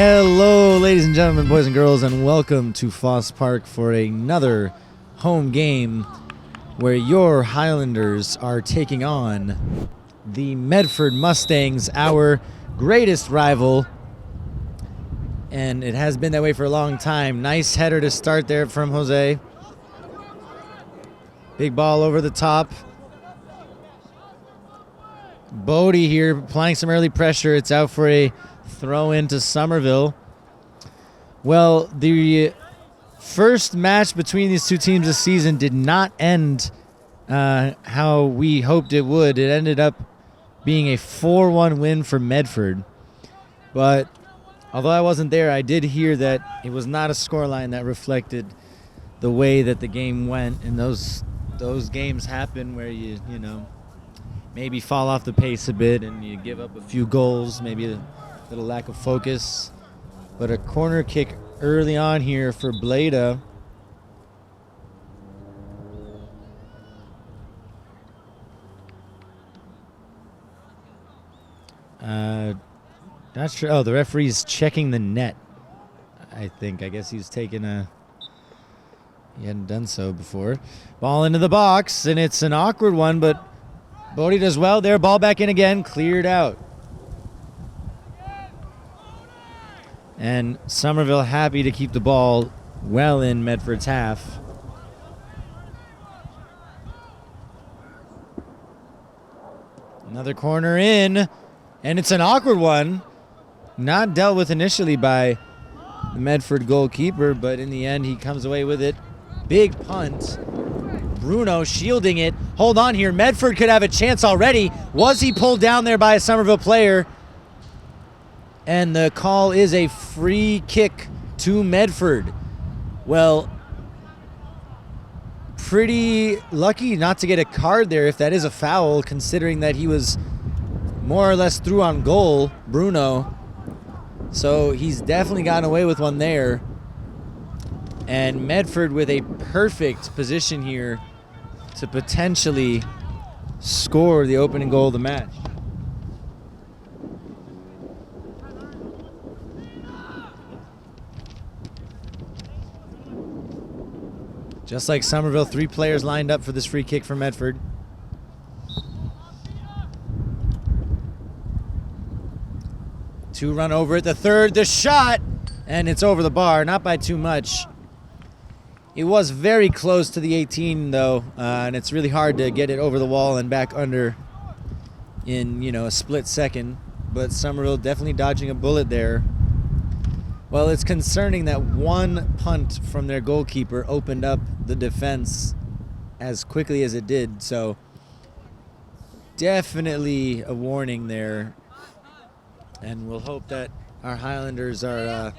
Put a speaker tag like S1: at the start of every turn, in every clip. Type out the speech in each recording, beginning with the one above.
S1: Hello, ladies and gentlemen, boys and girls, and welcome to Foss Park for another home game where your Highlanders are taking on the Medford Mustangs, our greatest rival, and it has been that way for a long time. Nice header to start there from Jose. Big ball over the top. Bodie here applying some early pressure. It's out for a throw into Somerville. Well, the first match between these two teams this season did not end how we hoped it would. It ended up being a 4-1 win for Medford. But although I wasn't there, I did hear that it was not a scoreline that reflected the way that the game went. And those games happen where you know, maybe fall off the pace a bit and you give up a few goals, maybe a little lack of focus. But a corner kick early on here for Bleda. Not sure. Oh, the referee's checking the net, I think. I guess he's taking a... He hadn't done so before. Ball into the box, and it's an awkward one, but Bodie does well there. Ball back in again, cleared out. And Somerville happy to keep the ball well in Medford's half. Another corner in, and it's an awkward one. Not dealt with initially by the Medford goalkeeper, but in the end he comes away with it. Big punt. Bruno shielding it. Hold on here. Medford could have a chance already. Was he pulled down there by a Somerville player? And the call is a free kick to Medford. Well, pretty lucky not to get a card there if that is a foul, considering that he was more or less through on goal, Bruno. So he's definitely gotten away with one there. And Medford with a perfect position here to potentially score the opening goal of the match. Just like Somerville, 3 players lined up for this free kick for Medford. Two run over it, the third, the shot, and it's over the bar, not by too much. It was very close to the 18 though, and it's really hard to get it over the wall and back under in, a split second. But Somerville definitely dodging a bullet there. Well, it's concerning that one punt from their goalkeeper opened up the defense as quickly as it did. So definitely a warning there. And we'll hope that our Highlanders are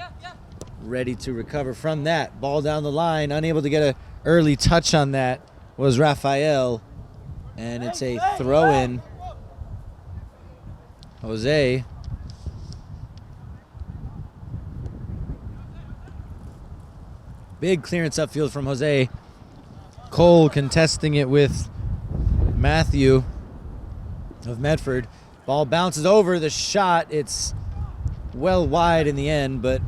S1: ready to recover from that. Ball down the line, unable to get an early touch on that was Raphael. And it's a throw-in. Jose. Big clearance upfield from Jose. Cole contesting it with Matthew of Medford. Ball bounces over the shot. It's well wide in the end, but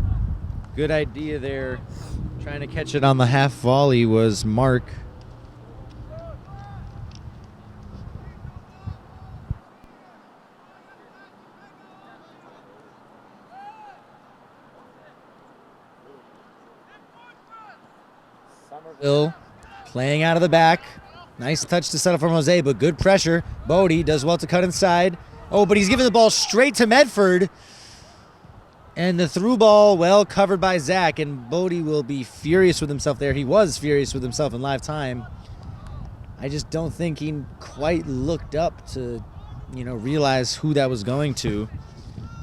S1: good idea there. Trying to catch it on the half volley was Mark. Somerville playing out of the back. Nice touch to settle from Jose, but good pressure. Bodie does well to cut inside. Oh, but he's giving the ball straight to Medford. And the through ball, well covered by Zach, and Bodie will be furious with himself there. He was furious with himself in live time. I just don't think he quite looked up to, realize who that was going to.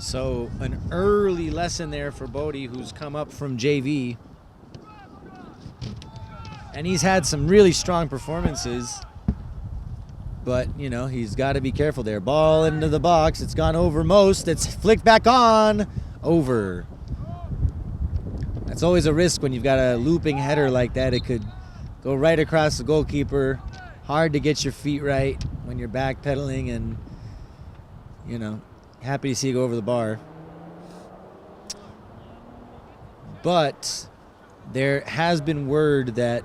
S1: So an early lesson there for Bodie, who's come up from JV. And he's had some really strong performances. But, he's got to be careful there. Ball into the box. It's gone over most. It's flicked back on. Over. That's always a risk when you've got a looping header like that. It could go right across the goalkeeper. Hard to get your feet right when you're backpedaling and, happy to see you go over the bar. But there has been word that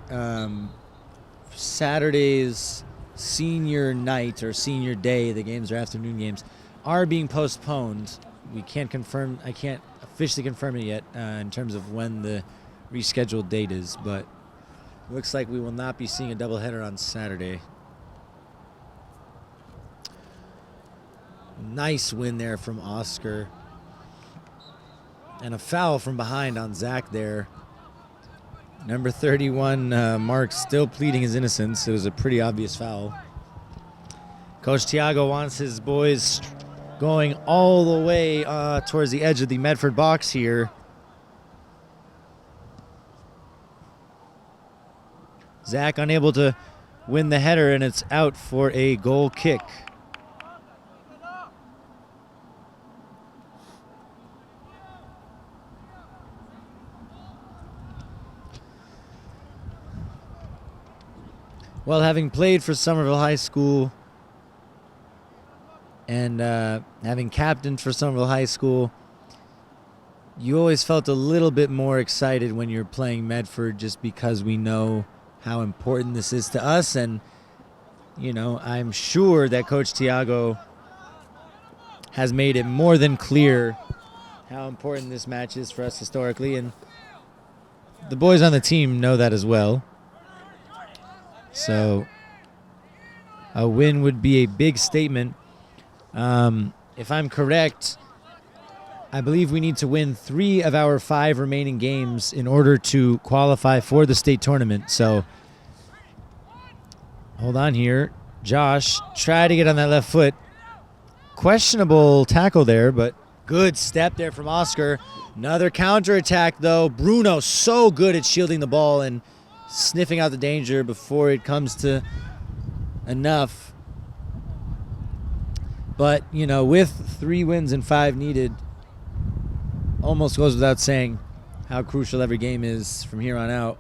S1: Saturday's senior night or senior day, the games are afternoon games, are being postponed. We can't confirm, I can't officially confirm it yet in terms of when the rescheduled date is, but it looks like we will not be seeing a doubleheader on Saturday. Nice win there from Oscar. And a foul from behind on Zach there. Number 31, Mark, still pleading his innocence. It was a pretty obvious foul. Coach Tiago wants his boys going all the way towards the edge of the Medford box here. Zach unable to win the header, and it's out for a goal kick. Well, having played for Somerville High School and having captained for Somerville High School, you always felt a little bit more excited when you're playing Medford, just because we know how important this is to us. And, you know, I'm sure that Coach Tiago has made it more than clear how important this match is for us historically. And the boys on the team know that as well. So a win would be a big statement. If I'm correct, I believe we need to win 3 of our 5 remaining games in order to qualify for the state tournament. So hold on here. Josh, try to get on that left foot. Questionable tackle there, but good step there from Oscar. Another counterattack, though. Bruno so good at shielding the ball and sniffing out the danger before it comes to enough. But, you know, with 3 wins and 5 needed, almost goes without saying how crucial every game is from here on out.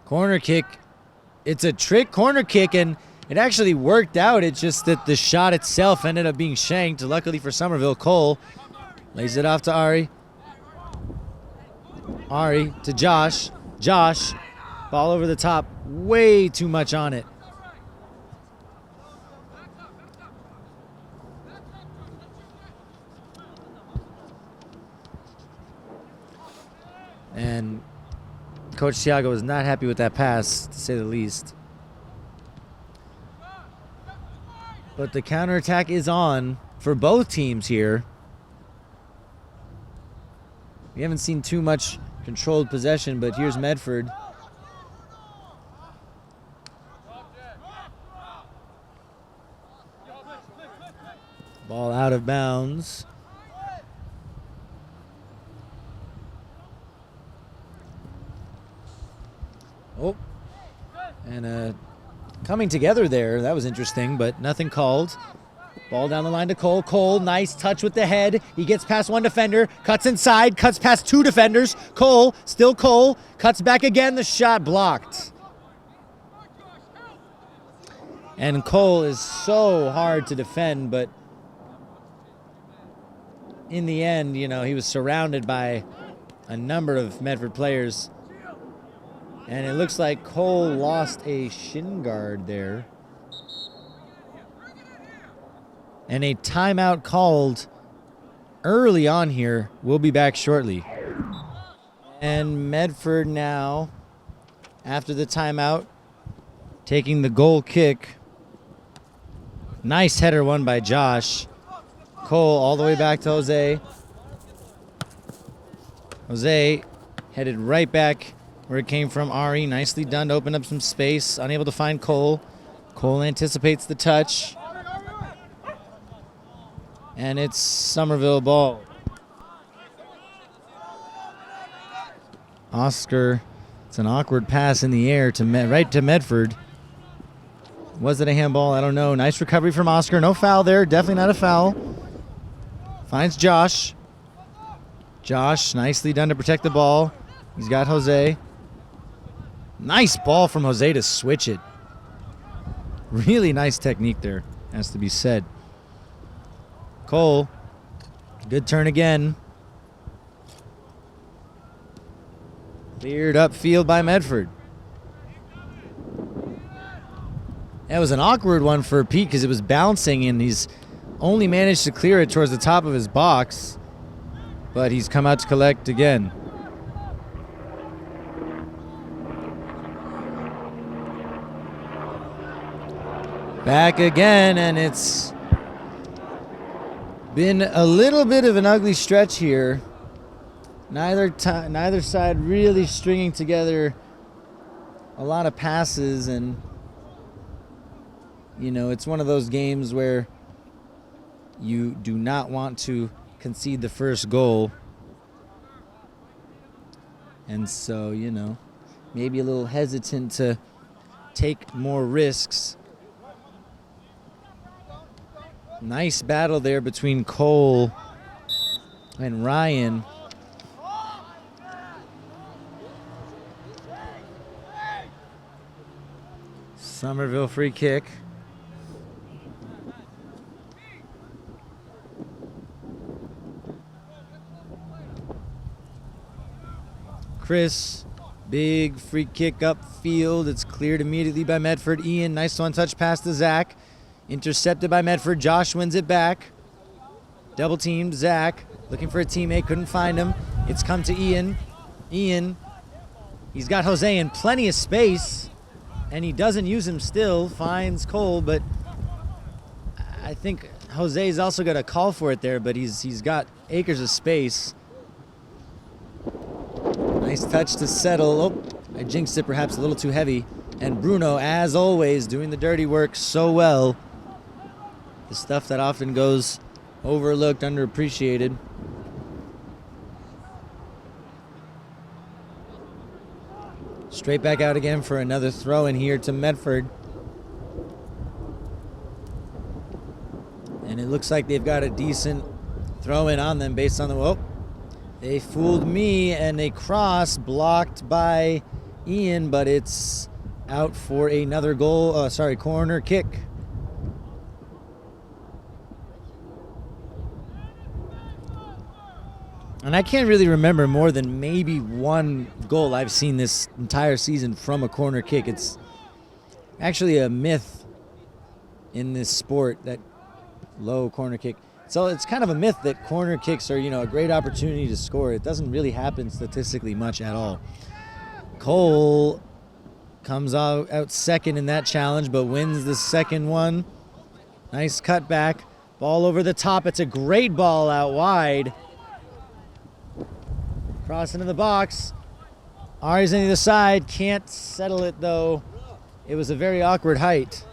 S1: Corner kick. It's a trick corner kick, and it actually worked out. It's just that the shot itself ended up being shanked. Luckily for Somerville, Cole lays it off to Ari. Ari to Josh. Josh, ball over the top. Way too much on it. And Coach Tiago was not happy with that pass, to say the least. But the counterattack is on for both teams here. We haven't seen too much controlled possession, but here's Medford. Ball out of bounds. Oh, and coming together there. That was interesting, but nothing called. Ball down the line to Cole. Cole, nice touch with the head. He gets past one defender, cuts inside, cuts past 2 defenders. Cole, still Cole, cuts back again. The shot blocked. And Cole is so hard to defend, but in the end, you know, he was surrounded by a number of Medford players. And it looks like Cole lost a shin guard there. And a timeout called early on here. We'll be back shortly. And Medford now, after the timeout, taking the goal kick. Nice header won by Josh. Cole all the way back to Jose. Jose headed right back where it came from. Ari, nicely done to open up some space. Unable to find Cole. Cole anticipates the touch. And it's Somerville ball. Oscar, it's an awkward pass in the air to right to Medford. Was it a handball? I don't know. Nice recovery from Oscar. No foul there. Definitely not a foul. Finds Josh. Josh, nicely done to protect the ball. He's got Jose. Nice ball from Jose to switch it. Really nice technique there, has to be said. Cole, good turn again. Cleared upfield by Medford. That was an awkward one for Pete because it was bouncing and he's only managed to clear it towards the top of his box, but he's come out to collect again. Back again, and it's been a little bit of an ugly stretch here. Neither side really stringing together a lot of passes, and you know, it's one of those games where you do not want to concede the first goal. And so, you know, maybe a little hesitant to take more risks. Nice battle there between Cole and Ryan. Somerville free kick. Chris, big free kick upfield. It's cleared immediately by Medford. Ian, nice one-touch pass to Zach. Intercepted by Medford. Josh wins it back. Double teamed. Zach looking for a teammate. Couldn't find him. It's come to Ian. Ian, he's got Jose in plenty of space, and he doesn't use him still. Finds Cole, but I think Jose's also got a call for it there, but he's got acres of space. Nice touch to settle. Oh, I jinxed it perhaps a little too heavy. And Bruno, as always, doing the dirty work so well. The stuff that often goes overlooked, underappreciated. Straight back out again for another throw in here to Medford. And it looks like they've got a decent throw in on them based on the... Oh, they fooled me, and a cross blocked by Ian, but it's out for another goal. Corner kick. And I can't really remember more than maybe one goal I've seen this entire season from a corner kick. It's actually a myth in this sport, that low corner kick. So it's kind of a myth that corner kicks are, you know, a great opportunity to score. It doesn't really happen statistically much at all. Cole comes out second in that challenge, but wins the second one. Nice cutback. Ball over the top. It's a great ball out wide. Cross into the box. Ari's on the other side. Can't settle it, though. It was a very awkward height.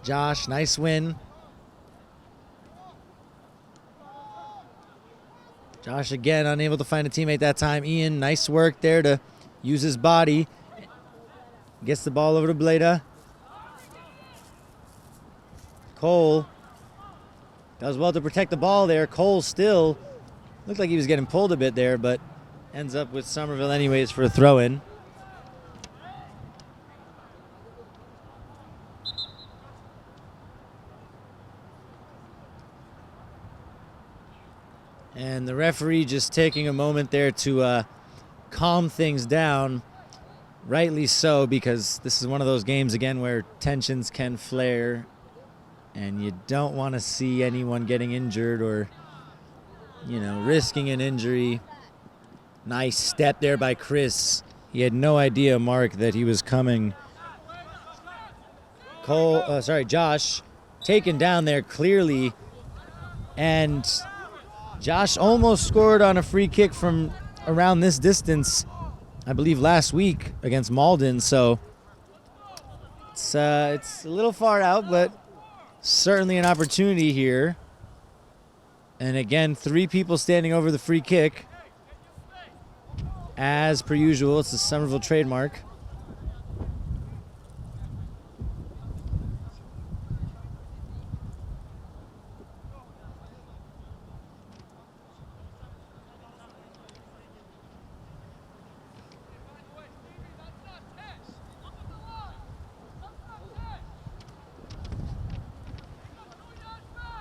S1: Josh, nice win. Josh again unable to find a teammate that time. Ian, nice work there to use his body. Gets the ball over to Bleda. Cole does well to protect the ball there. Cole still looked like he was getting pulled a bit there, but ends up with Somerville anyways for a throw-in. And the referee just taking a moment there to calm things down. Rightly so, because this is one of those games, again, where tensions can flare. And you don't want to see anyone getting injured or, you know, risking an injury. Nice step there by Chris. He had no idea, Mark, that he was coming. Josh taken down there clearly. And Josh almost scored on a free kick from around this distance, I believe last week against Malden. So it's a little far out, but certainly an opportunity here. And again, 3 people standing over the free kick. as per usual. It's the Somerville trademark.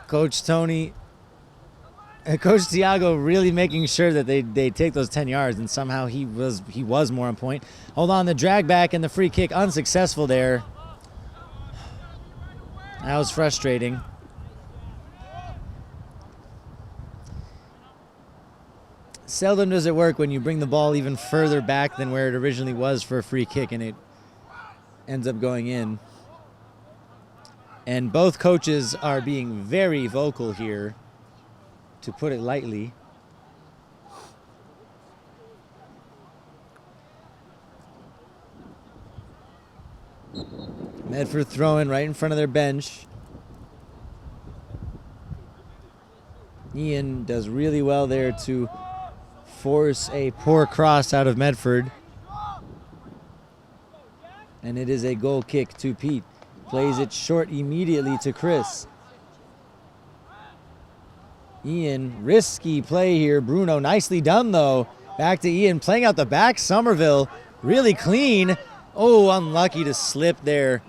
S1: Coach Tony, Coach Tiago really making sure that they take those 10 yards, and somehow he was more on point. Hold on, the drag back and the free kick unsuccessful there. That was frustrating. Seldom does it work when you bring the ball even further back than where it originally was for a free kick and it ends up going in. And both coaches are being very vocal here, to put it lightly. Medford throwing right in front of their bench. Ian does really well there to force a poor cross out of Medford. And it is a goal kick to Pete. Plays it short immediately to Chris. Ian, risky play here. Bruno, nicely done though. Back to Ian, playing out the back. Somerville, really clean. Oh, unlucky to slip there.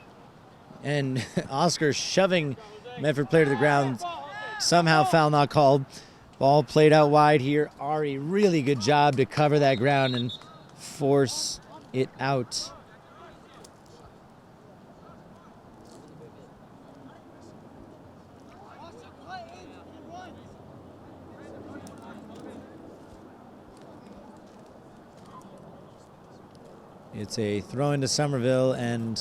S1: And Oscar shoving Medford player to the ground. Somehow foul not called. Ball played out wide here. Ari, really good job to cover that ground and force it out. It's a throw into Somerville, and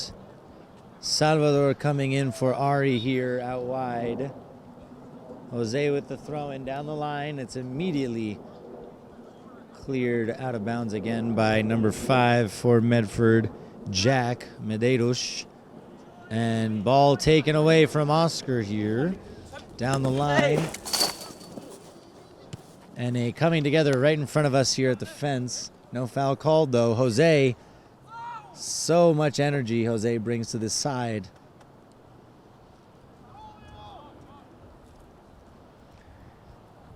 S1: Salvador coming in for Ari here out wide. Jose with the throw in down the line. It's immediately cleared out of bounds again by number 5 for Medford, Jack Medeiros. And ball taken away from Oscar here down the line. And a coming together right in front of us here at the fence. No foul called though. Jose, so much energy Jose brings to this side.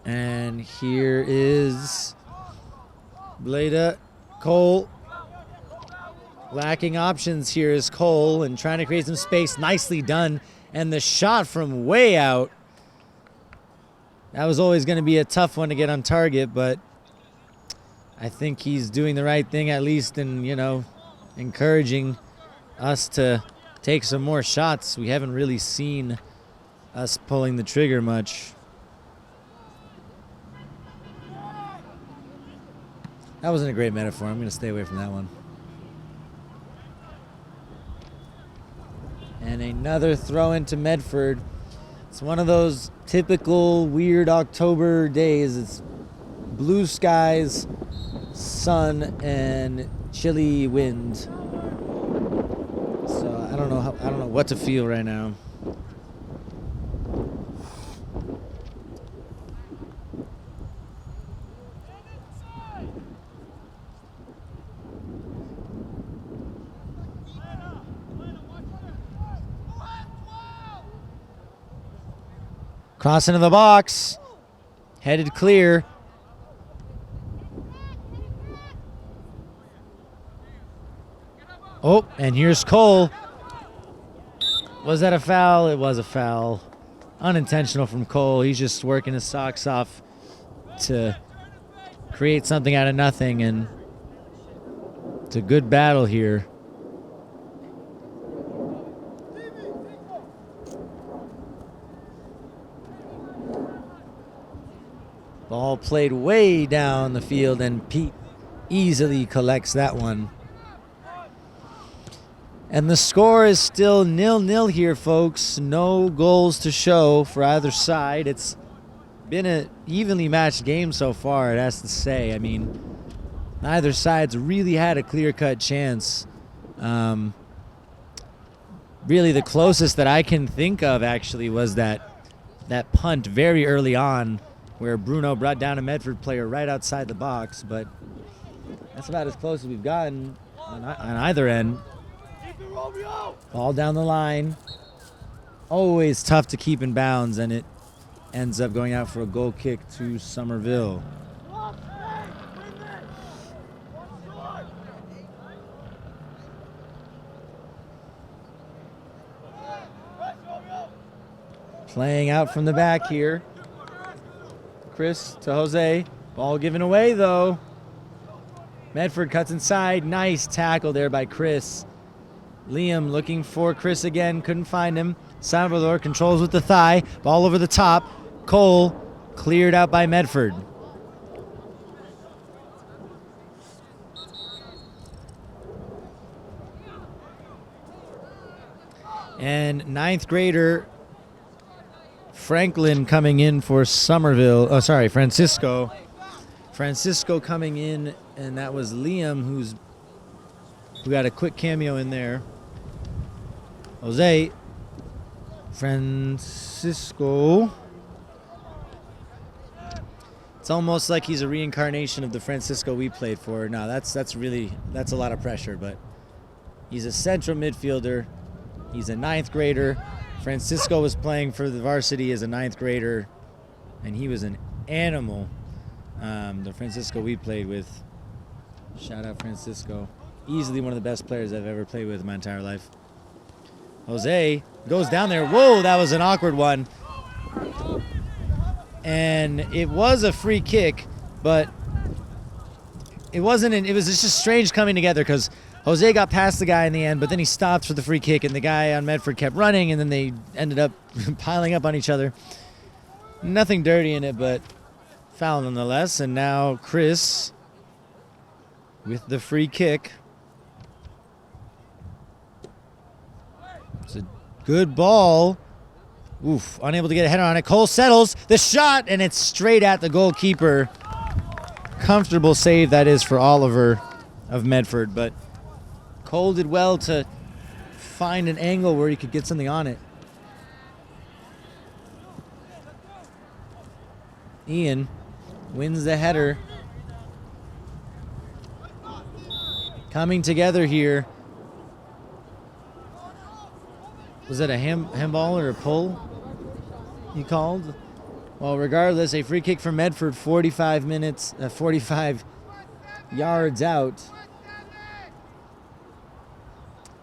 S1: And here is Bleda. Cole. Lacking options here is Cole and trying to create some space. Nicely done. And the shot from way out. That was always going to be a tough one to get on target, but I think he's doing the right thing, at least in, encouraging us to take some more shots. We haven't really seen us pulling the trigger much. That wasn't a great metaphor. I'm going to stay away from that one. And another throw into Medford. It's one of those typical weird October days. It's blue skies, sun, and chilly wind. So I don't know what to feel right now. Cross into the box. Headed clear. Oh, and here's Cole. Was that a foul? It was a foul. Unintentional from Cole. He's just working his socks off to create something out of nothing, and it's a good battle here. Ball played way down the field, and Pete easily collects that one. And the score is still 0-0 here, folks. No goals to show for either side. It's been an evenly matched game so far, it has to say. I mean, neither side's really had a clear-cut chance. Really, the closest that I can think of, actually, was that punt very early on, where Bruno brought down a Medford player right outside the box, but That's about as close as we've gotten on either end. Ball down the line. Always tough to keep in bounds, and it ends up going out for a goal kick to Somerville. Playing out from the back here. Chris to Jose. Ball given away, though. Medford cuts inside. Nice tackle there by Chris. Liam looking for Chris again. Couldn't find him. Salvador controls with the thigh. Ball over the top. Cole cleared out by Medford. And ninth grader Franklin coming in for Somerville. Oh, sorry, Francisco. Francisco coming in, and that was Liam who got a quick cameo in there. Jose. Francisco. It's almost like he's a reincarnation of the Francisco we played for. No, that's a lot of pressure, but he's a central midfielder. He's a ninth grader. Francisco was playing for the varsity as a ninth grader, and he was an animal. The Francisco we played with. Shout out Francisco. Easily one of the best players I've ever played with in my entire life. Jose goes down there. Whoa, that was an awkward one. And it was a free kick, but it wasn't. It was just strange coming together because Jose got past the guy in the end, but then he stopped for the free kick, and the guy on Medford kept running, and then they ended up piling up on each other. Nothing dirty in it, but foul nonetheless. And now Chris with the free kick. It's a good ball. Oof, unable to get a header on it. Cole settles the shot, and it's straight at the goalkeeper. Comfortable save that is for Oliver of Medford, but Cole did well to find an angle where he could get something on it. Ian wins the header. Coming together here. Was it a handball or a pull he called? Well, regardless, a free kick from Medford, 45 yards out.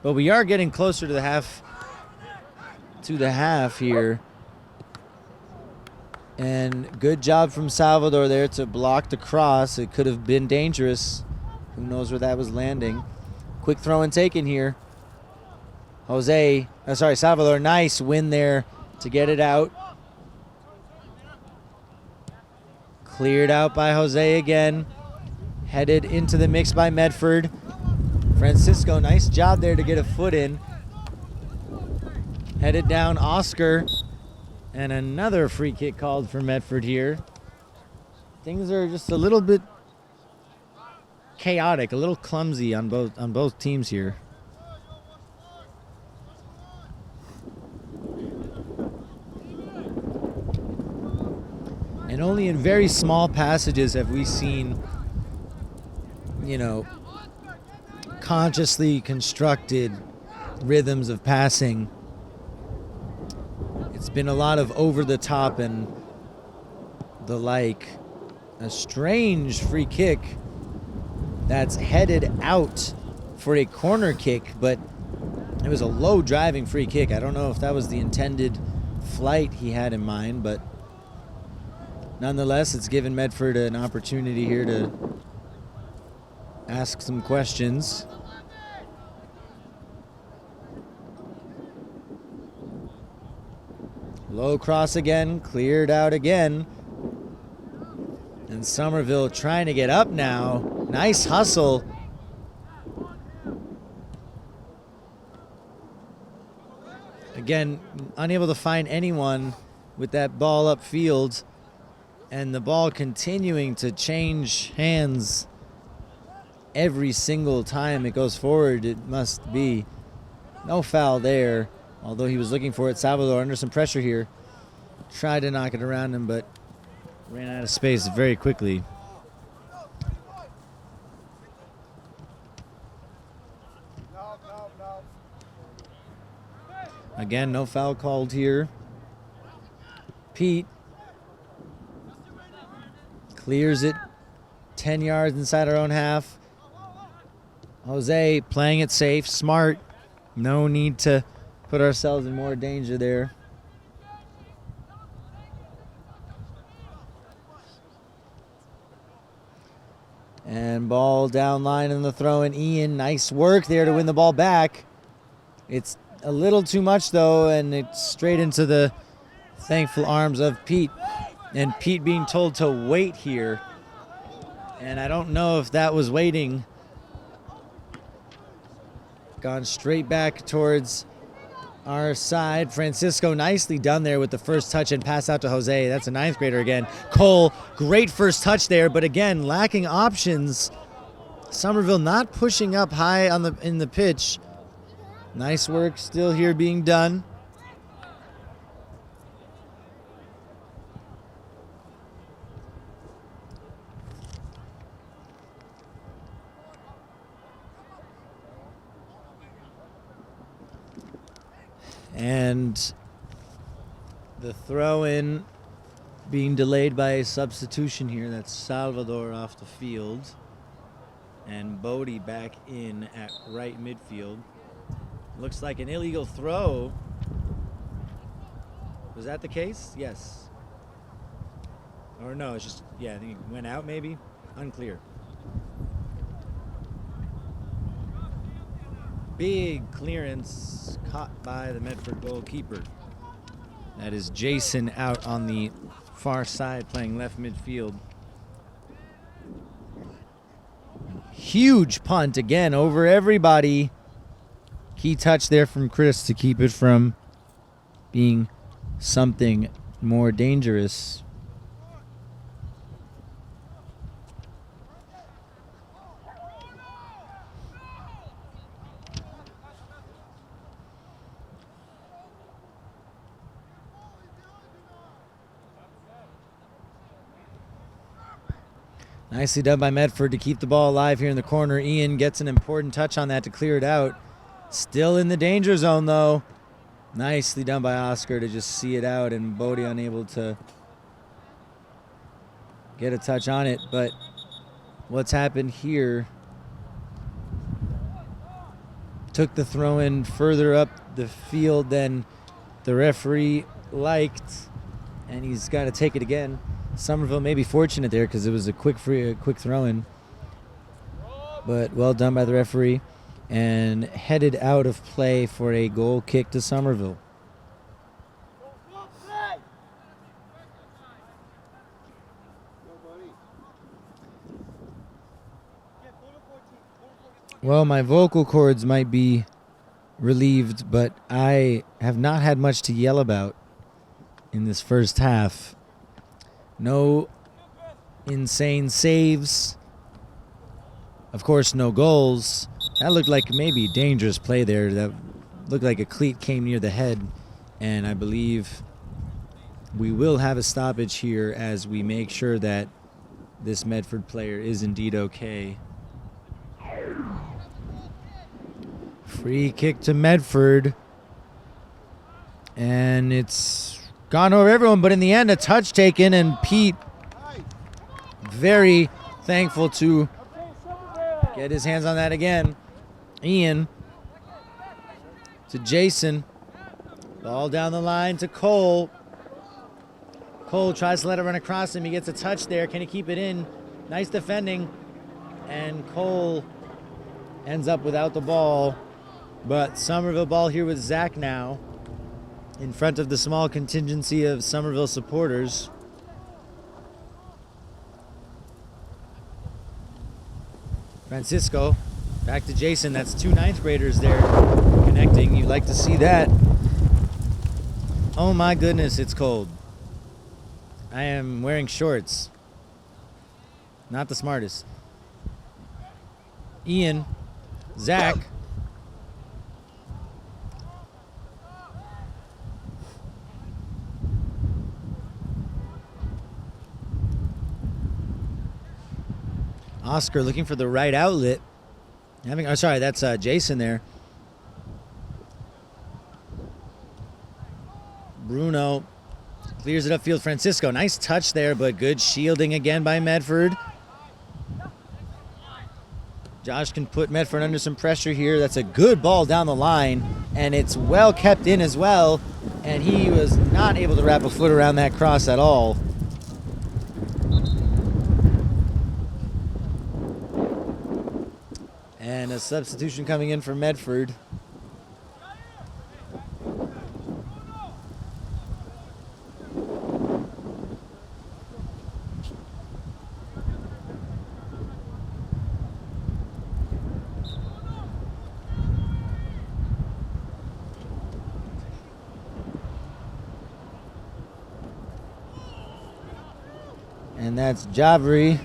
S1: But we are getting closer to the half here. And good job from Salvador there to block the cross. It could have been dangerous. Who knows where that was landing. Quick throw and taken here. Salvador, nice win there to get it out. Cleared out by Jose again. Headed into the mix by Medford. Francisco, nice job there to get a foot in. Headed down Oscar. And another free kick called for Medford here. Things are just a little bit chaotic, a little clumsy on both teams here. And only in very small passages have we seen, consciously constructed rhythms of passing. It's been a lot of over the top and the like. A strange free kick that's headed out for a corner kick, but it was a low driving free kick. I don't know if that was the intended flight he had in mind, but nonetheless, it's given Medford an opportunity here to ask some questions. Low cross again, cleared out again. And Somerville trying to get up now. Nice hustle. Again, unable to find anyone with that ball upfield. And the ball continuing to change hands every single time it goes forward. It must be. No foul there. Although he was looking for it. Salvador under some pressure here. Tried to knock it around him, but ran out of space very quickly. Again, no foul called here. Pete clears it 10 yards inside our own half. Jose playing it safe, smart. No need to put ourselves in more danger there. And ball down line in the throw, and Ian, nice work there to win the ball back. It's a little too much though, and it's straight into the thankful arms of Pete. And Pete being told to wait here. And I don't know if that was waiting. Gone straight back towards our side. Francisco nicely done there with the first touch and pass out to Jose. That's a ninth grader again. Cole, great first touch there, but again, lacking options. Somerville not pushing up high in the pitch. Nice work still here being done. And the throw-in being delayed by a substitution here. That's Salvador off the field. And Bodie back in at right midfield. Looks like an illegal throw. Was that the case? Yes. Or no, it's just, yeah, I think it went out maybe. Unclear. Big clearance caught by the Medford goalkeeper. That is Jason out on the far side playing left midfield. Huge punt again over everybody. Key touch there from Chris to keep it from being something more dangerous. Nicely done by Medford to keep the ball alive here in the corner. Ian gets an important touch on that to clear it out. Still in the danger zone, though. Nicely done by Oscar to just see it out, and Bodie unable to get a touch on it. But what's happened here took the throw-in further up the field than the referee liked, and he's got to take it again. Somerville may be fortunate there because it was a quick throw-in, but well done by the referee, and headed out of play for a goal kick to Somerville. Well, my vocal cords might be relieved, but I have not had much to yell about in this first half. No insane saves. Of course, no goals. That looked like maybe dangerous play there. That looked like a cleat came near the head. And I believe we will have a stoppage here as we make sure that this Medford player is indeed okay. Free kick to Medford. And it's gone over everyone, but in the end, a touch taken, and Pete very thankful to get his hands on that again. Ian to Jason. Ball down the line to Cole. Cole tries to let it run across him. He gets a touch there. Can he keep it in? Nice defending. And Cole ends up without the ball. But Somerville ball here with Zach now, in front of the small contingency of Somerville supporters. Francisco, back to Jason. That's two ninth graders there connecting. You'd like to see that. Oh my goodness, it's cold. I am wearing shorts. Not the smartest. Ian, Zach. Oscar looking for the right outlet, Sorry, that's Jason there. Bruno clears it upfield. Francisco, nice touch there, but good shielding again by Medford. Josh can put Medford under some pressure here. That's a good ball down the line, and it's well kept in as well, and he was not able to wrap a foot around that cross at all. And a substitution coming in for Medford. And that's Javri.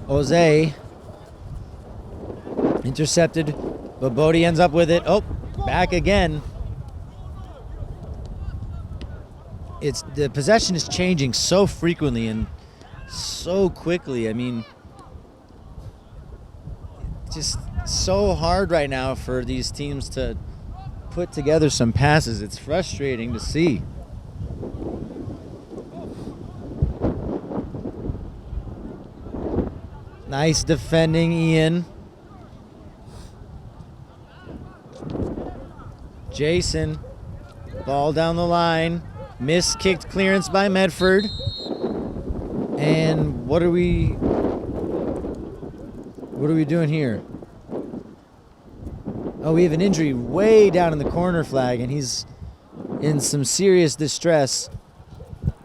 S1: Jose intercepted, but Bodie ends up with it. Oh, back again. The possession is changing so frequently and so quickly. I mean, just so hard right now for these teams to put together some passes. It's frustrating to see. Nice defending, Ian. Jason, ball down the line. Miss-kicked clearance by Medford. And what are we doing here? Oh, we have an injury way down in the corner flag, and he's in some serious distress.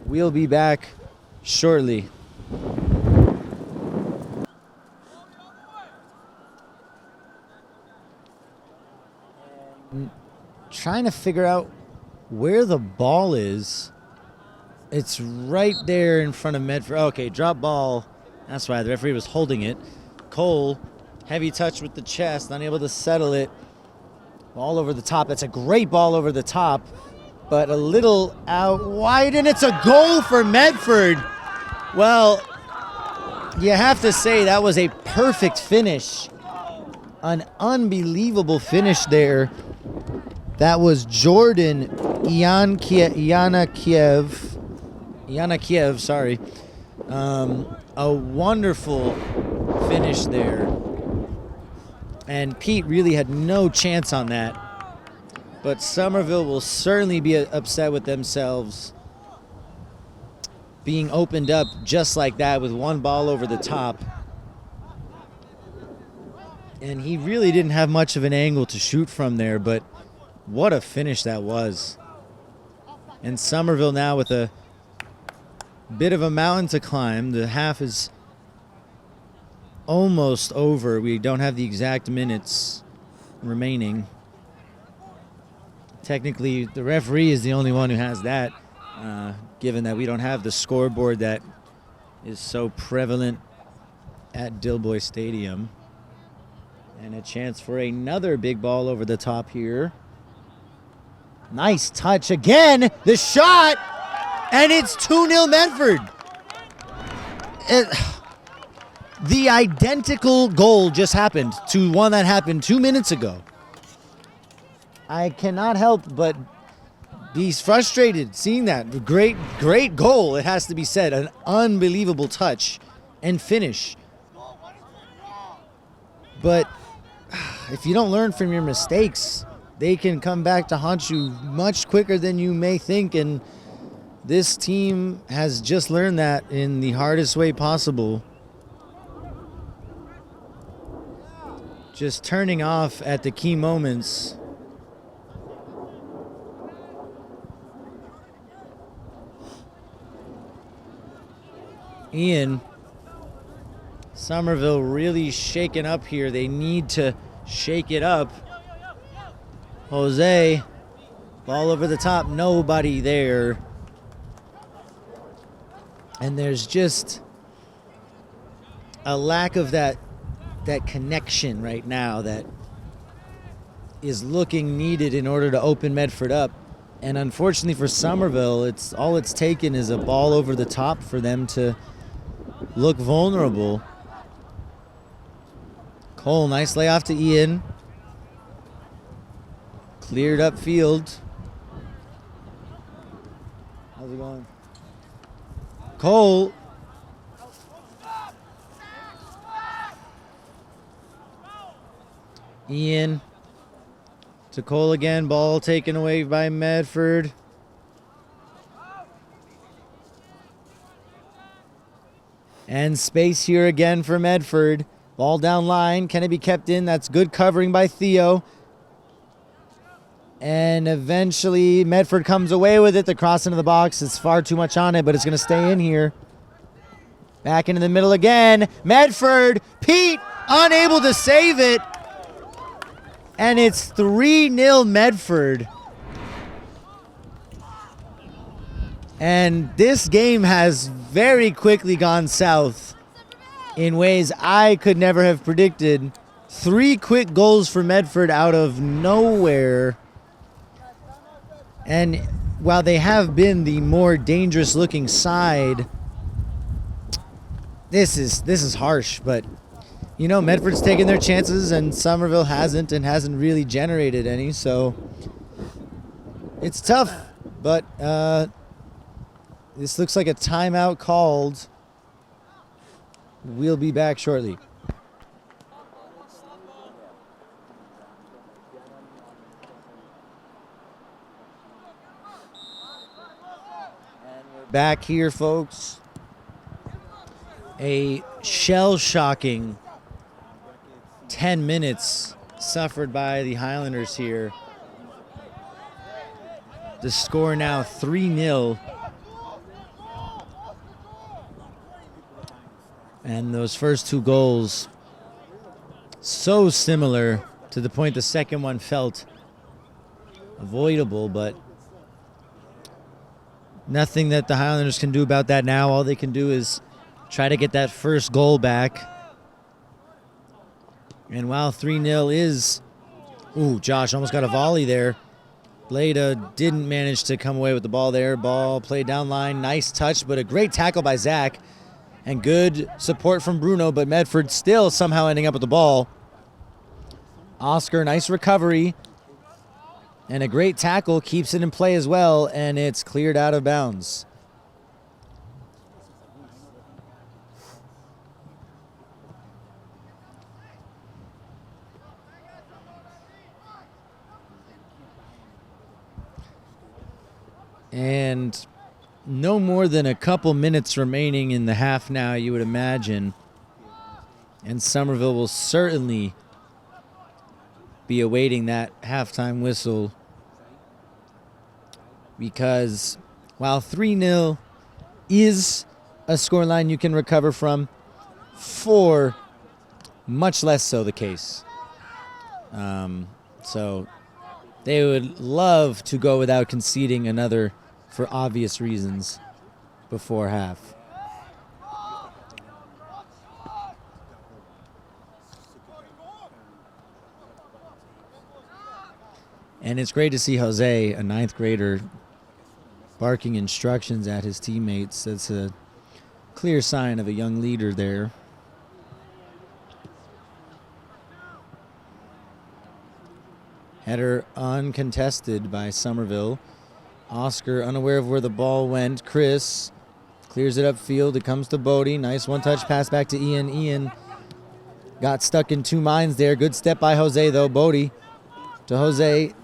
S1: We'll be back shortly. Trying to figure out where the ball is. It's right there in front of Medford. Okay, drop ball. That's why the referee was holding it. Cole, heavy touch with the chest, unable to settle it. Ball over the top. That's a great ball over the top, but a little out wide, and it's a goal for Medford. Well, you have to say that was a perfect finish. An unbelievable finish there. That was Jordan Ianakiev, sorry. A wonderful finish there. And Pete really had no chance on that. But Somerville will certainly be upset with themselves being opened up just like that with one ball over the top. And he really didn't have much of an angle to shoot from there, but what a finish that was. And Somerville now with a bit of a mountain to climb. The half is almost over. We don't have the exact minutes remaining. Technically, the referee is the only one who has that, given that we don't have the scoreboard that is so prevalent at Dilboy Stadium. And a chance for another big ball over the top here. Nice touch again. The shot. And it's 2-0 Medford. The identical goal just happened to one that happened 2 minutes ago. I cannot help but be frustrated seeing that. Great goal, it has to be said. An unbelievable touch and finish. But if you don't learn from your mistakes, they can come back to haunt you much quicker than you may think, and this team has just learned that in the hardest way possible. Just turning off at the key moments. Ian, Somerville really shaken up here. They need to shake it up. Jose, ball over the top, nobody there. And there's just a lack of that connection right now that is looking needed in order to open Medford up. And unfortunately for Somerville, all it's taken is a ball over the top for them to look vulnerable. Cole, nice layoff to Ian. Cleared up field. How's it going? Cole. Ian. To Cole again. Ball taken away by Medford. And space here again for Medford. Ball down line. Can it be kept in? That's good covering by Theo. And eventually Medford comes away with it. The cross into the box. It's far too much on it, but it's going to stay in here. Back into the middle again. Medford. Pete unable to save it. And it's 3-0 Medford. And this game has very quickly gone south in ways I could never have predicted. 3 quick goals for Medford out of nowhere. And while they have been the more dangerous looking side, this is harsh, but you know, Medford's taken their chances and Somerville hasn't really generated any, so it's tough, but this looks like a timeout called. We'll be back shortly. And we're back here, folks. A shell-shocking 10 minutes suffered by the Highlanders here. The score now 3-0. And those first 2 goals, so similar to the point the second one felt avoidable, but nothing that the Highlanders can do about that now. All they can do is try to get that first goal back. And while 3-0 is... Ooh, Josh almost got a volley there. Blada didn't manage to come away with the ball there. Ball played down line. Nice touch, but a great tackle by Zach. And good support from Bruno, but Medford still somehow ending up with the ball. Oscar, nice recovery. And a great tackle, keeps it in play as well, and it's cleared out of bounds. And no more than a couple minutes remaining in the half now, you would imagine. And Somerville will certainly be awaiting that halftime whistle. Because while 3-0 is a scoreline you can recover from, 4, much less so the case. So they would love to go without conceding another for obvious reasons before half. And it's great to see Jose, a 9th grader, barking instructions at his teammates. That's a clear sign of a young leader there. Header uncontested by Somerville. Oscar unaware of where the ball went. Chris clears it upfield. It comes to Bodie. Nice one-touch pass back to Ian. Ian got stuck in 2 minds there. Good step by Jose, though. Bodie to Jose.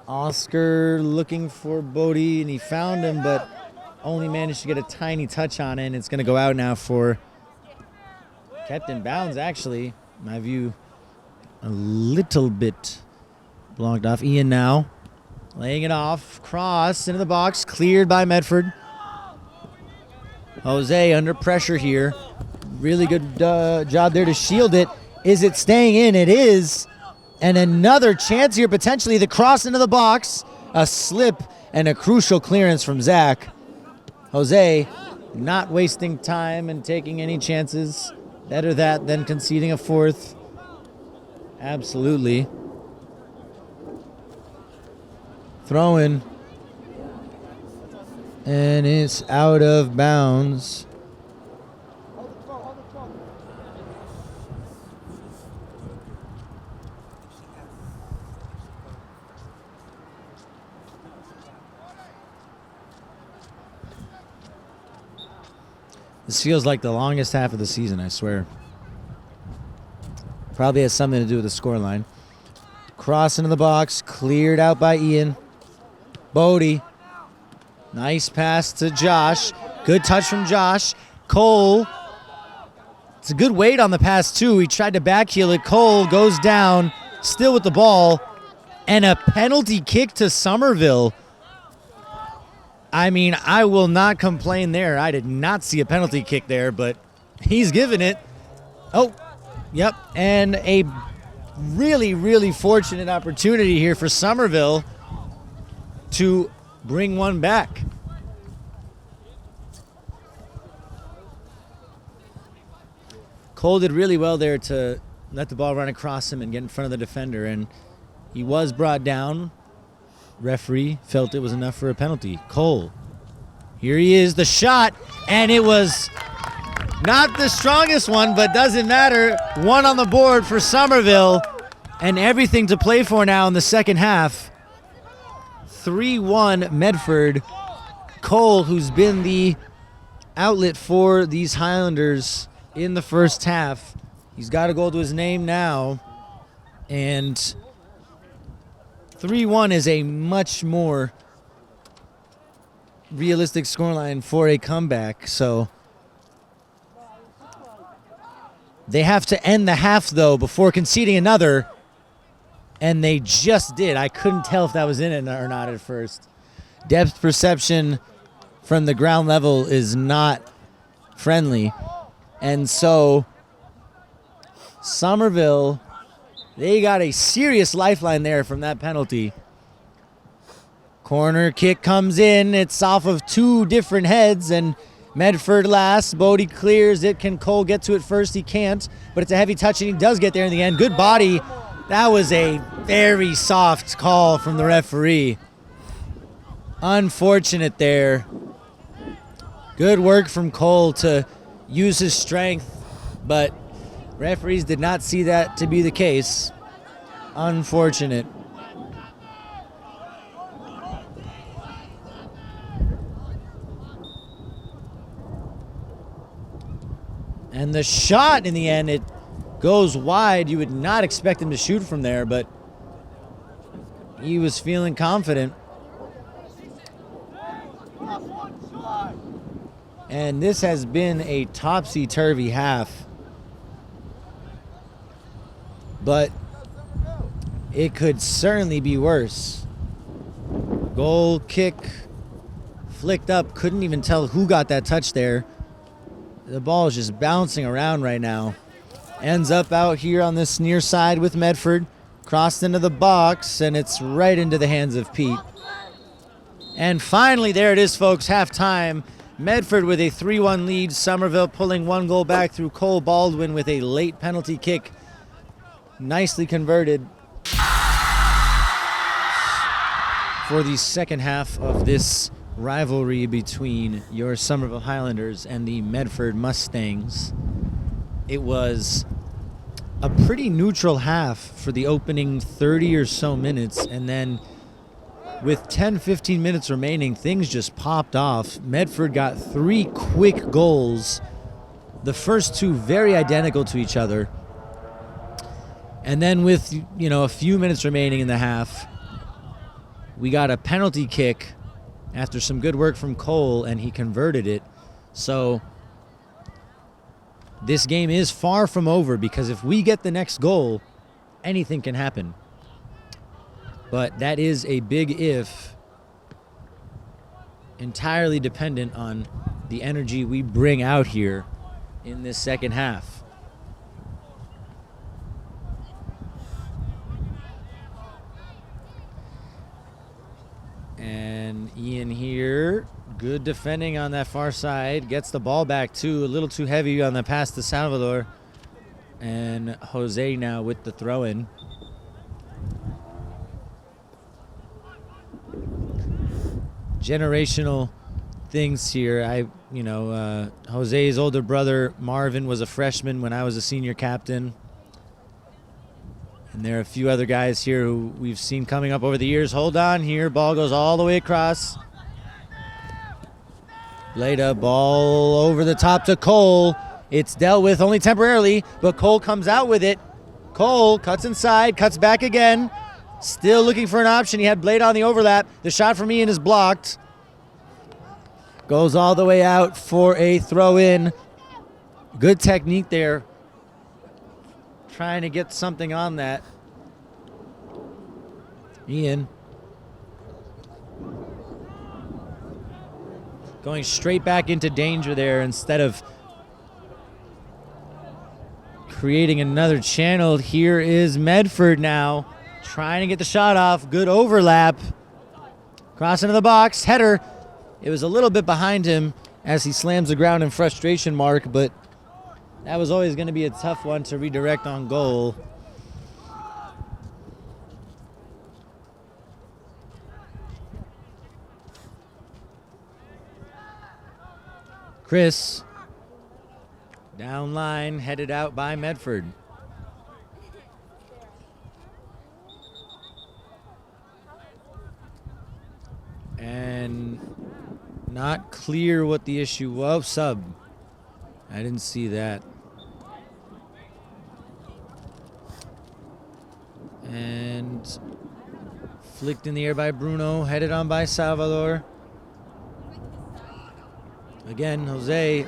S1: Oscar looking for Bodie, and he found him, but only managed to get a tiny touch on it, and it's going to go out now for... Kept in bounds, actually. My view a little bit blocked off. Ian now. Laying it off, cross into the box, cleared by Medford. Jose under pressure here. Really good job there to shield it. Is it staying in? It is. And another chance here, potentially. The cross into the box. A slip and a crucial clearance from Zach. Jose not wasting time and taking any chances. Better that than conceding a 4th. Absolutely. Throwing. And it's out of bounds. This feels like the longest half of the season, I swear. Probably has something to do with the scoreline. Cross into the box, cleared out by Ian. Bodie. Nice pass to Josh. Good touch from Josh. Cole. It's a good weight on the pass, too. He tried to backheel it. Cole goes down, still with the ball. And a penalty kick to Somerville. I mean, I will not complain there. I did not see a penalty kick there, but he's given it. Oh, yep. And a really, really fortunate opportunity here for Somerville to bring one back. Cole did really well there to let the ball run across him and get in front of the defender, and he was brought down. Referee felt it was enough for a penalty. Cole, here he is, the shot, and it was not the strongest one, but doesn't matter. One on the board for Somerville, and everything to play for now in the second half. 3-1 Medford. Cole, who's been the outlet for these Highlanders in the first half, he's got a goal to his name now, and 3-1 is a much more realistic scoreline for a comeback. So they have to end the half, though, before conceding another, and they just did. I couldn't tell if that was in it or not at first. Depth perception from the ground level is not friendly, and so Somerville, they got a serious lifeline there from that penalty. Corner kick comes in. It's off of two different heads, and Medford last. Bodie clears it. Can Cole get to it first? He can't, but it's a heavy touch, and he does get there in the end. Good body. That was a very soft call from the referee. Unfortunate there. Good work from Cole to use his strength, but referees did not see that to be the case. Unfortunate. And the shot in the end, it goes wide. You would not expect him to shoot from there, but he was feeling confident. And this has been a topsy-turvy half. But it could certainly be worse. Goal kick, flicked up. Couldn't even tell who got that touch there. The ball is just bouncing around right now. Ends up out here on this near side with Medford. Crossed into the box, and it's right into the hands of Pete. And finally, there it is, folks, halftime. Medford with a 3-1 lead. Somerville pulling one goal back through Cole Baldwin with a late penalty kick. Nicely converted for the second half of this rivalry between your Somerville Highlanders and the Medford Mustangs. It was a pretty neutral half for the opening 30 or so minutes, and then with 10-15 minutes remaining, things just popped off. Medford got 3 quick goals, the first 2 very identical to each other. And then with, a few minutes remaining in the half, we got a penalty kick after some good work from Cole, and he converted it. So this game is far from over, because if we get the next goal, anything can happen. But that is a big if, entirely dependent on the energy we bring out here in this second half. And Ian here, good defending on that far side, gets the ball back too, a little too heavy on the pass to Salvador. And Jose now with the throw-in. generational things here. Jose's older brother Marvin was a freshman when I was a senior captain. And there are a few other guys here who we've seen coming up over the years. Hold on here. Ball goes all the way across. Bleda, ball over the top to Cole. It's dealt with only temporarily, but Cole comes out with it. Cole cuts inside, cuts back again. Still looking for an option. He had Bleda on the overlap. The shot from Ian is blocked. Goes all the way out for a throw-in. Good technique there. Trying to get something on that. Ian. Going straight back into danger there instead of creating another channel. Here is Medford now. Trying to get the shot off. Good overlap. Cross into the box. Header. It was a little bit behind him as he slams the ground in frustration mark, but that was always going to be a tough one to redirect on goal. Chris, down line, headed out by Medford. And not clear what the issue was. Sub. I didn't see that. And flicked in the air by Bruno, headed on by Salvador. Again, Jose.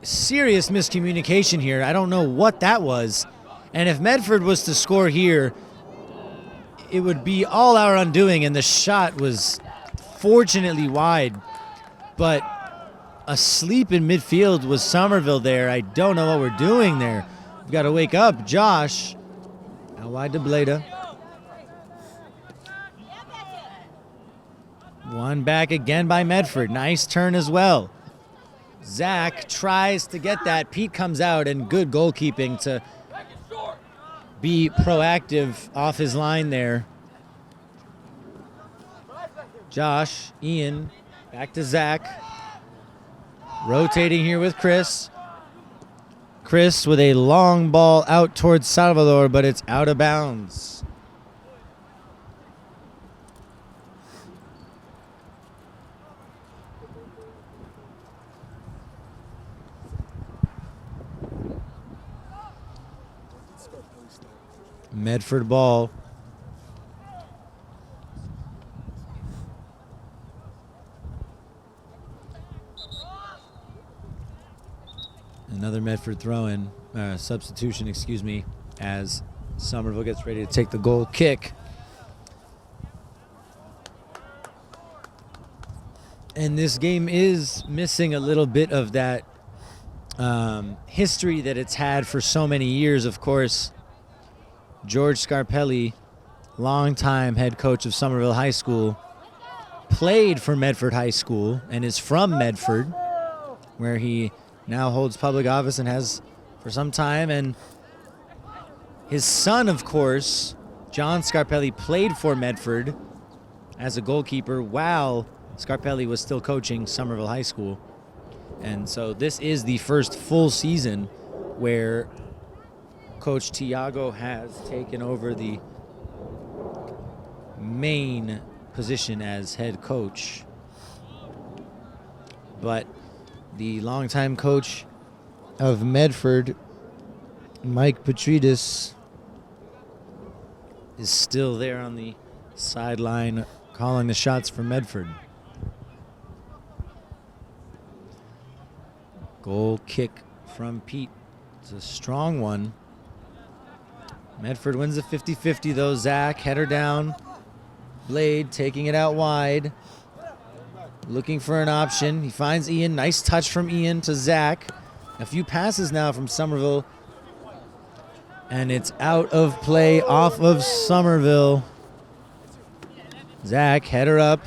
S1: Serious miscommunication here. I don't know what that was. And if Medford was to score here, it would be all our undoing, and the shot was fortunately wide. But asleep in midfield was Somerville there. I don't know what we're doing there. We've got to wake up. Josh. Out wide to Bleda. One back again by Medford. Nice turn as well. Zach tries to get that. Pete comes out, and good goalkeeping to be proactive off his line there. Josh, Ian, back to Zach. Rotating here with Chris. Chris with a long ball out towards Salvador, but it's out of bounds. Medford ball. Another Medford throw-in, substitution, excuse me, as Somerville gets ready to take the goal kick. And this game is missing a little bit of that history that it's had for so many years, of course. George Scarpelli, longtime head coach of Somerville High School, played for Medford High School and is from Medford, where he now holds public office and has for some time. And his son, of course, John Scarpelli, played for Medford as a goalkeeper while Scarpelli was still coaching Somerville High School. And so this is the first full season where Coach Tiago has taken over the main position as head coach. But the longtime coach of Medford, Mike Petridis, is still there on the sideline calling the shots for Medford. Goal kick from Pete. It's a strong one. Medford wins the 50-50 though. Zach, header down. Blade taking it out wide. Looking for an option. He finds Ian. Nice touch from Ian to Zach. A few passes now from Somerville. And it's out of play off of Somerville. Zach, header up.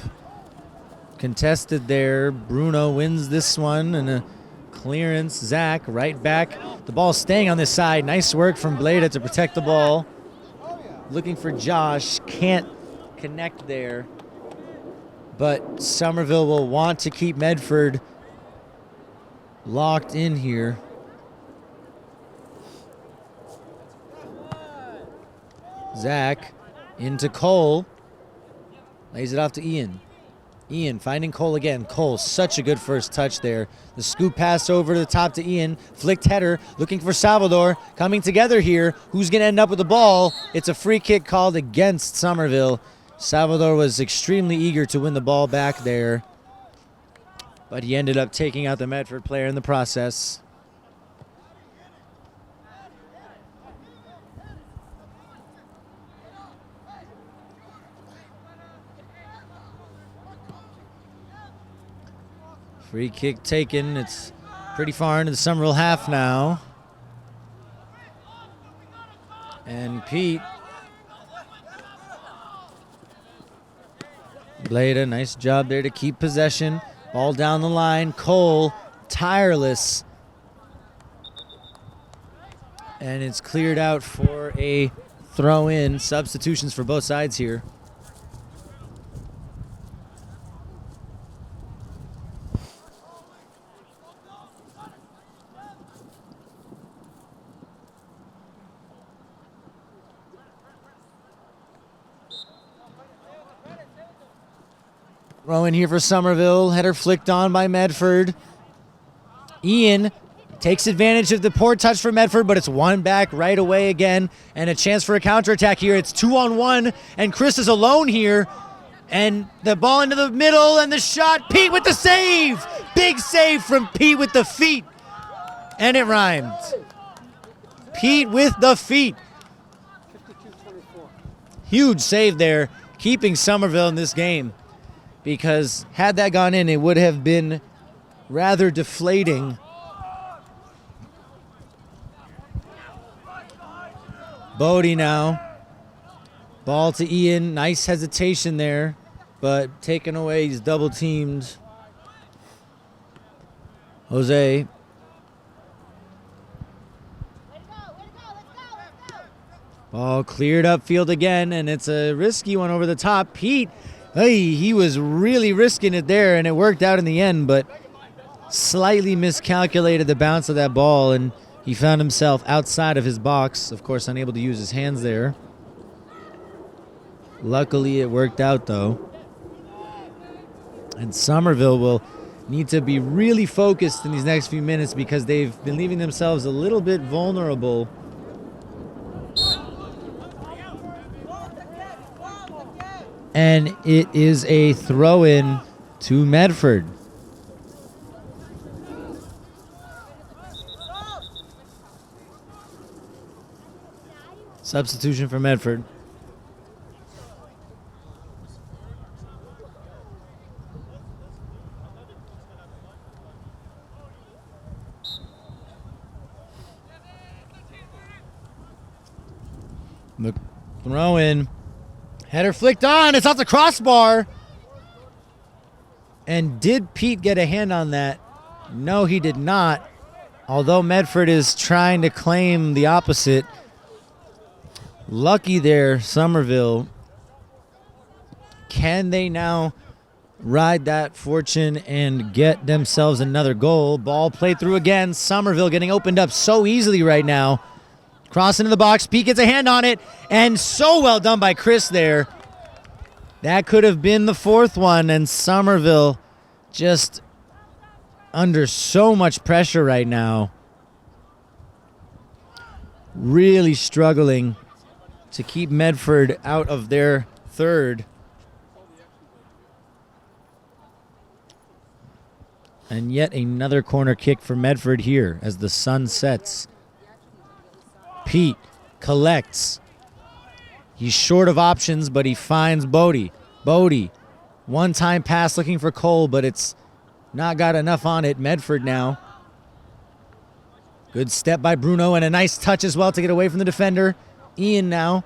S1: Contested there. Bruno wins this one. And a clearance. Zach, right back. The ball staying on this side. Nice work from Bleda to protect the ball. Looking for Josh. Can't connect there. but Somerville will want to keep Medford locked in here. Zach into Cole. Lays it off to Ian. Ian finding Cole again. Cole, such a good first touch there. The scoop pass over to the top to Ian. Flicked header, looking for Salvador. Coming together here. Who's going to end up with the ball? It's a free kick called against Somerville. Salvador was extremely eager to win the ball back there, but he ended up taking out the Medford player in the process. Free kick taken. It's pretty far into the Somerville half now. And Pete Blada, nice job there to keep possession. Ball down the line. Cole, tireless. And it's cleared out for a throw in. Substitutions for both sides here. Throw in here for Somerville. Header flicked on by Medford. Ian takes advantage of the poor touch for Medford, but it's won back right away again. And a chance for a counterattack here. It's 2-on-1, and Chris is alone here. And the ball into the middle, and the shot. Pete with the save. Big save from Pete with the feet. And it rhymed. Pete with the feet. Huge save there, keeping Somerville in this game. Because had that gone in, it would have been rather deflating. Bodie now. Ball to Ian. Nice hesitation there, but taken away. He's double teamed. Jose. Ball cleared upfield again, and it's a risky one over the top. Pete. Hey, he was really risking it there, and it worked out in the end, but slightly miscalculated the bounce of that ball, and he found himself outside of his box. Of course, unable to use his hands there. Luckily, it worked out, though. And Somerville will need to be really focused in these next few minutes because they've been leaving themselves a little bit vulnerable. And it is a throw-in to Medford. Substitution for Medford. The throw-in. Header flicked on. It's off the crossbar. And did Pete get a hand on that? No, he did not. Although Medford is trying to claim the opposite. Lucky there, Somerville. Can they now ride that fortune and get themselves another goal? Ball played through again. Somerville getting opened up so easily right now. Cross into the box. Pete gets a hand on it. And so well done by Chris there. That could have been the fourth one. And Somerville just under so much pressure right now. Really struggling to keep Medford out of their third. And yet another corner kick for Medford here as the sun sets. Pete collects. He's short of options, but he finds Bodie. Bodie, one-time pass looking for Cole, but it's not got enough on it. Medford now. Good step by Bruno and a nice touch as well to get away from the defender. Ian now.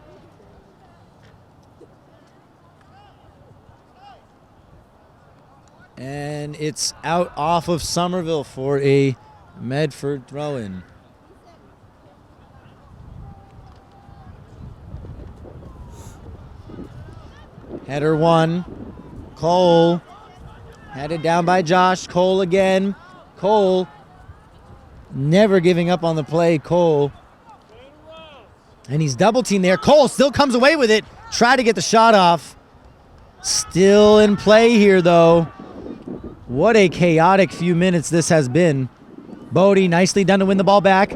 S1: And it's out off of Somerville for a Medford throw-in. Header one. Cole. Headed down by Josh. Cole again. Cole. Never giving up on the play. Cole. And he's double teamed there. Cole still comes away with it. Try to get the shot off. Still in play here, though. What a chaotic few minutes this has been. Bodie, nicely done to win the ball back.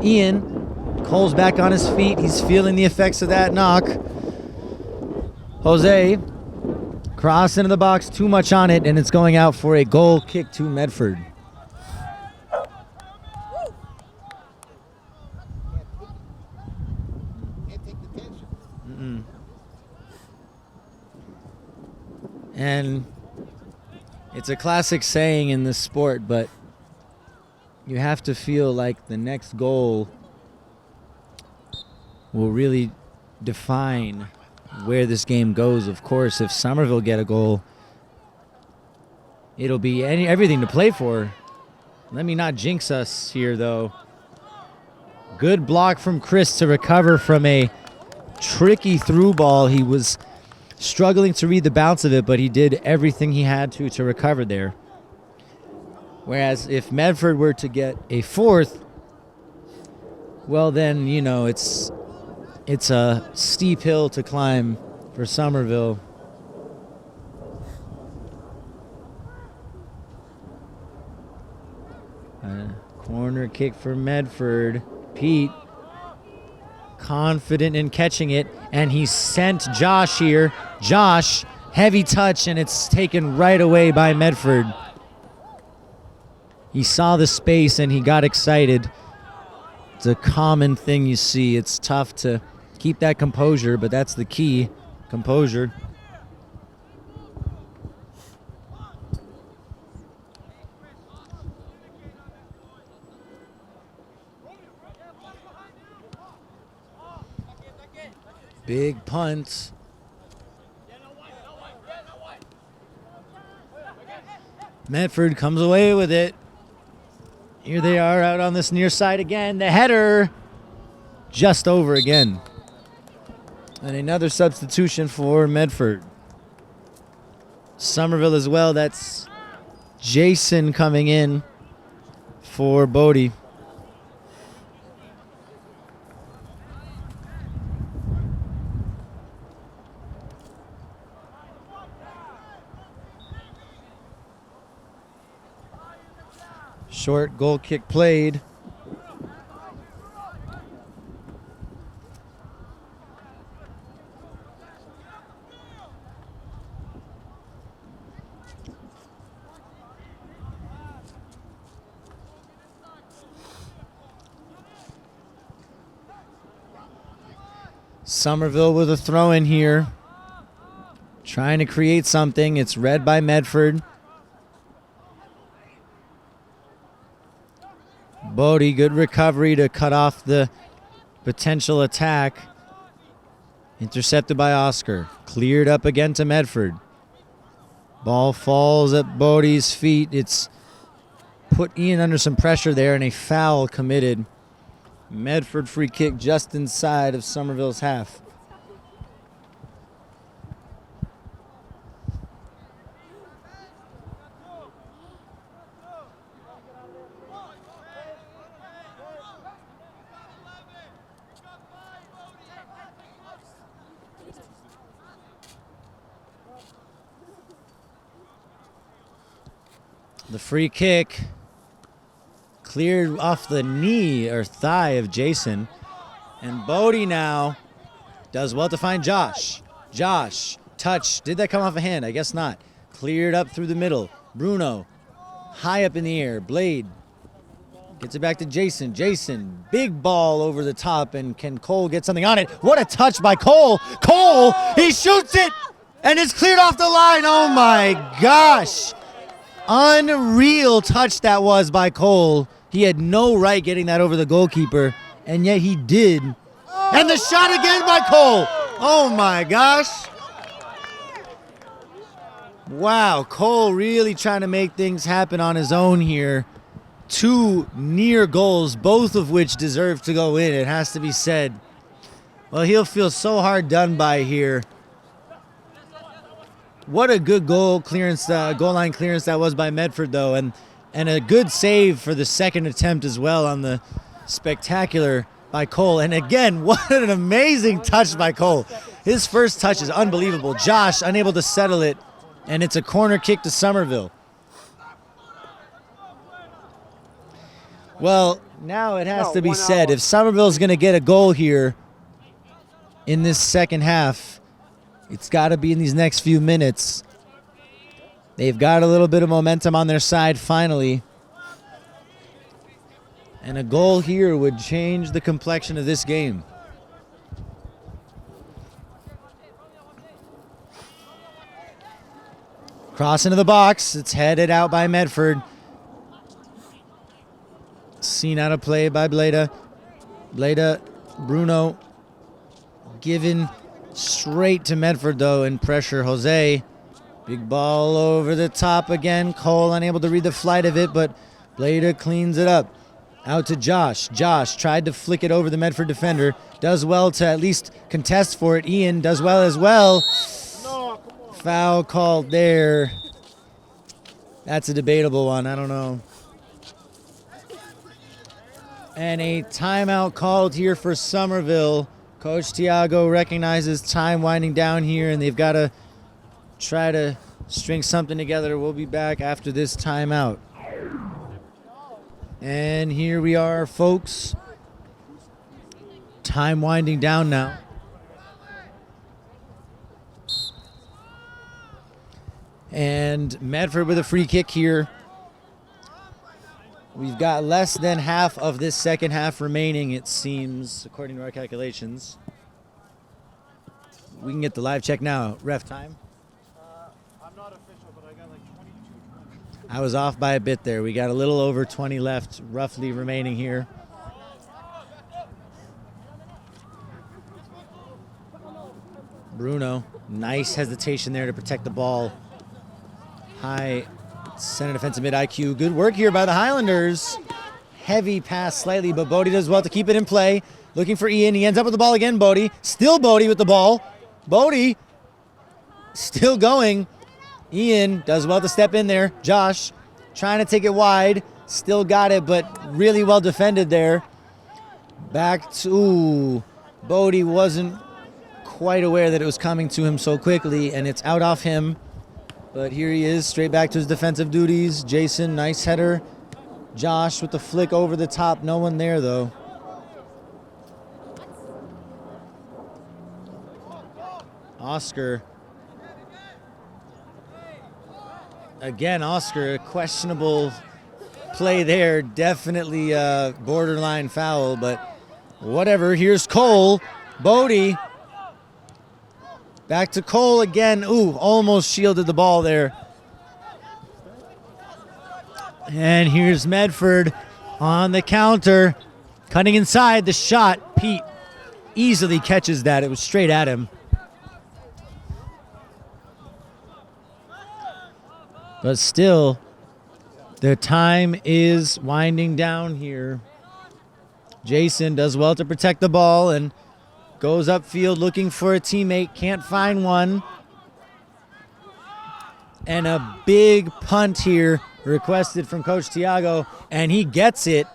S1: Ian, Cole's back on his feet. He's feeling the effects of that knock. Jose, cross into the box, too much on it, and it's going out for a goal kick to Medford. And it's a classic saying in this sport, but you have to feel like the next goal will really define where this game goes. Of course, if Somerville get a goal, it'll be everything to play for. Let me not jinx us here, though. Good block from Chris to recover from a tricky through ball. He was struggling to read the bounce of it, but he did everything he had to recover there. Whereas if Medford were to get a fourth, well then, you know, it's a steep hill to climb for Somerville. Corner kick for Medford. Pete, confident in catching it, and he sent Josh here. Josh, heavy touch, and it's taken right away by Medford. He saw the space and he got excited. It's a common thing you see. It's tough to keep that composure, but that's the key, composure. Big punt. Medford comes away with it. Here they are out on this near side again. The header just over again. And another substitution for Medford. Somerville as well. That's Jason coming in for Bodie. Short goal kick played. Somerville with a throw in here. Trying to create something. It's read by Medford. Bodie, good recovery to cut off the potential attack. Intercepted by Oscar. Cleared up again to Medford. Ball falls at Bodie's feet. It's put Ian under some pressure there, and a foul committed. Medford free kick just inside of Somerville's half. The free kick cleared off the knee or thigh of Jason. And Bodie now does well to find Josh. Josh, touch. Did that come off a hand? I guess not. Cleared up through the middle. Bruno, high up in the air. Blade gets it back to Jason. Jason, big ball over the top. And can Cole get something on it? What a touch by Cole. Cole, he shoots it. And it's cleared off the line. Oh, my gosh. Unreal touch that was by Cole. He had no right getting that over the goalkeeper, and yet he did. And the shot again by Cole. Oh my gosh. Wow, Cole really trying to make things happen on his own here. Two near goals, both of which deserve to go in, it has to be said. Well, he'll feel so hard done by here. What a good goal line clearance that was by Medford, though, and a good save for the second attempt as well on the spectacular by Cole. And again, what an amazing touch by Cole. His first touch is unbelievable. Josh unable to settle it, and it's a corner kick to Somerville. Well, now it has to be said, if Somerville's going to get a goal here in this second half, it's got to be in these next few minutes. They've got a little bit of momentum on their side finally. And a goal here would change the complexion of this game. Cross into the box. It's headed out by Medford. Seen out of play by Bleda. Bleda, Bruno. Given straight to Medford, though, and pressure. Jose. Big ball over the top again. Cole unable to read the flight of it, but Bleda cleans it up. Out to Josh. Josh tried to flick it over the Medford defender. Does well to at least contest for it. Ian does well as well. Foul called there. That's a debatable one. I don't know. And a timeout called here for Somerville. Coach Tiago recognizes time winding down here, and they've got to try to string something together. We'll be back after this timeout. And here we are, folks. Time winding down now. And Medford with a free kick here. We've got less than half of this second half remaining, it seems, according to our calculations. We can get the live check now. Ref time?
S2: I'm not official, but I got like 22.
S1: I was off by a bit there. We got a little over 20 left, roughly remaining here. Bruno, nice hesitation there to protect the ball. High center defensive mid IQ. Good work here by the Highlanders. Heavy pass slightly, but Bodie does well to keep it in play. Looking for Ian. He ends up with the ball again, Bodie. Still Bodie with the ball. Bodie still going. Ian does well to step in there. Josh trying to take it wide. Still got it, but really well defended there. Back to Bodie wasn't quite aware that it was coming to him so quickly, and it's out off him. But here he is, straight back to his defensive duties. Jason, nice header. Josh with the flick over the top. No one there, though. Oscar. Again, Oscar, questionable play there. Definitely a borderline foul, but whatever. Here's Cole. Bodie. Back to Cole again. Ooh, almost shielded the ball there. And here's Medford on the counter. Cutting inside the shot. Pete easily catches that. It was straight at him. But still, the time is winding down here. Jason does well to protect the ball and goes upfield looking for a teammate. Can't find one. And a big punt here requested from Coach Tiago, and he gets it.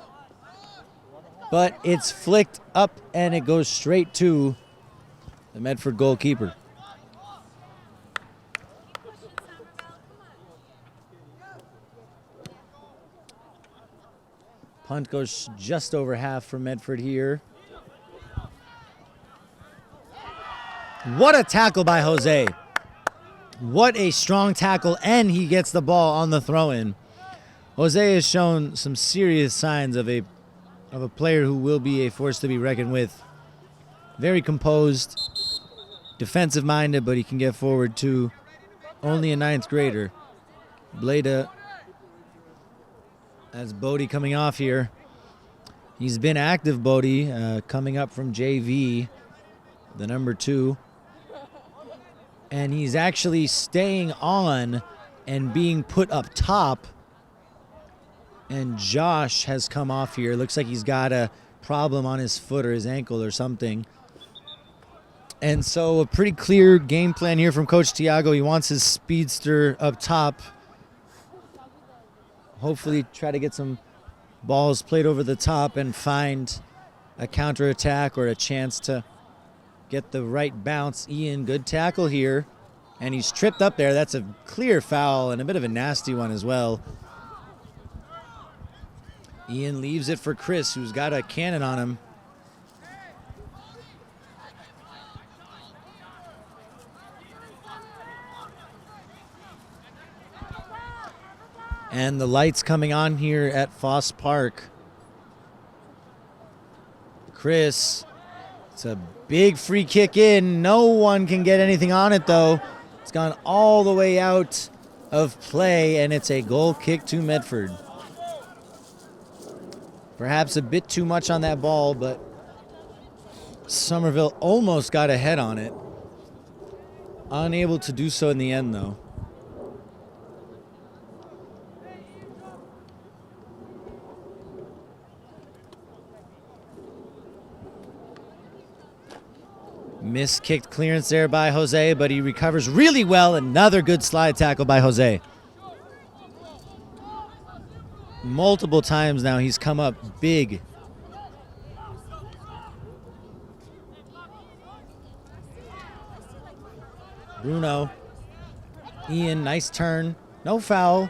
S1: But it's flicked up and it goes straight to the Medford goalkeeper. Punt goes just over half for Medford here. What a tackle by Jose. What a strong tackle, and he gets the ball on the throw-in. Jose has shown some serious signs of a player who will be a force to be reckoned with. Very composed, defensive-minded, but he can get forward too. Only a ninth grader. Bleda, that's Bodie coming off here. He's been active, Bodie, coming up from JV, the number 2. And he's actually staying on and being put up top. And Josh has come off here. Looks like he's got a problem on his foot or his ankle or something. And so a pretty clear game plan here from Coach Tiago. He wants his speedster up top. Hopefully try to get some balls played over the top and find a counterattack or a chance to get the right bounce. Ian, good tackle here. And he's tripped up there. That's a clear foul and a bit of a nasty one as well. Ian leaves it for Chris, who's got a cannon on him. And the lights coming on here at Foss Park. Chris, it's a big free kick in. No one can get anything on it, though. It's gone all the way out of play, and it's a goal kick to Medford. Perhaps a bit too much on that ball, but Somerville almost got a head on it. Unable to do so in the end, though. Miskicked clearance there by Jose, but he recovers really well. Another good slide tackle by Jose. Multiple times now he's come up big. Bruno. Ian, nice turn. No foul.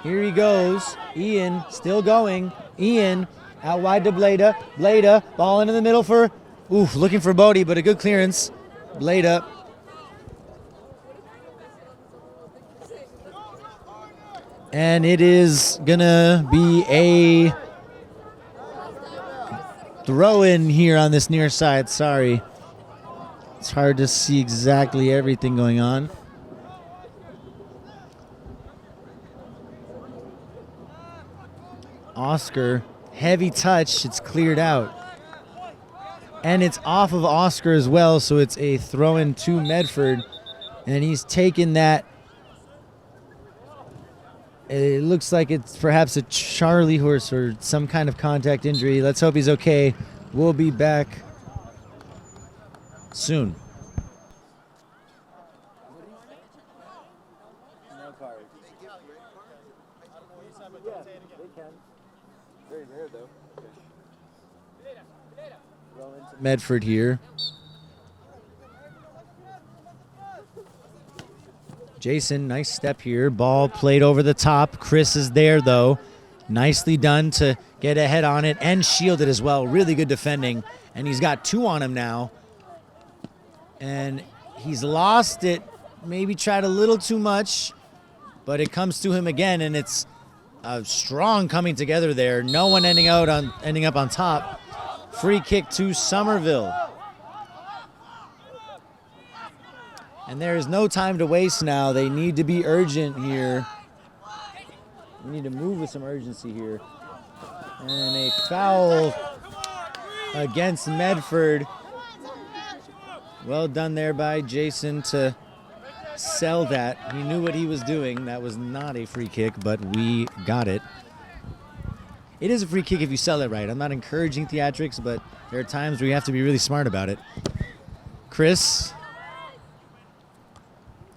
S1: Here he goes. Ian still going. Ian out wide to Bleda. Bleda, ball into the middle for... Oof, looking for Bodie, but a good clearance. Bleda. And it is gonna be a throw-in here on this near side. Sorry. It's hard to see exactly everything going on. Oscar, heavy touch, it's cleared out. And it's off of Oscar as well, so it's a throw-in to Medford. And he's taken that. It looks like it's perhaps a Charlie horse or some kind of contact injury. Let's hope he's okay. We'll be back soon. Medford here. Jason, nice step here. Ball played over the top. Chris is there, though. Nicely done to get a head on it and shield it as well. Really good defending. And he's got two on him now. And he's lost it. Maybe tried a little too much. But it comes to him again, and it's a strong coming together there. No one ending up on top. Free kick to Somerville. And there is no time to waste now. They need to be urgent here. We need to move with some urgency here. And a foul against Medford. Well done there by Jason to sell that. He knew what he was doing. That was not a free kick, but we got it. It is a free kick if you sell it right. I'm not encouraging theatrics, but there are times where you have to be really smart about it. Chris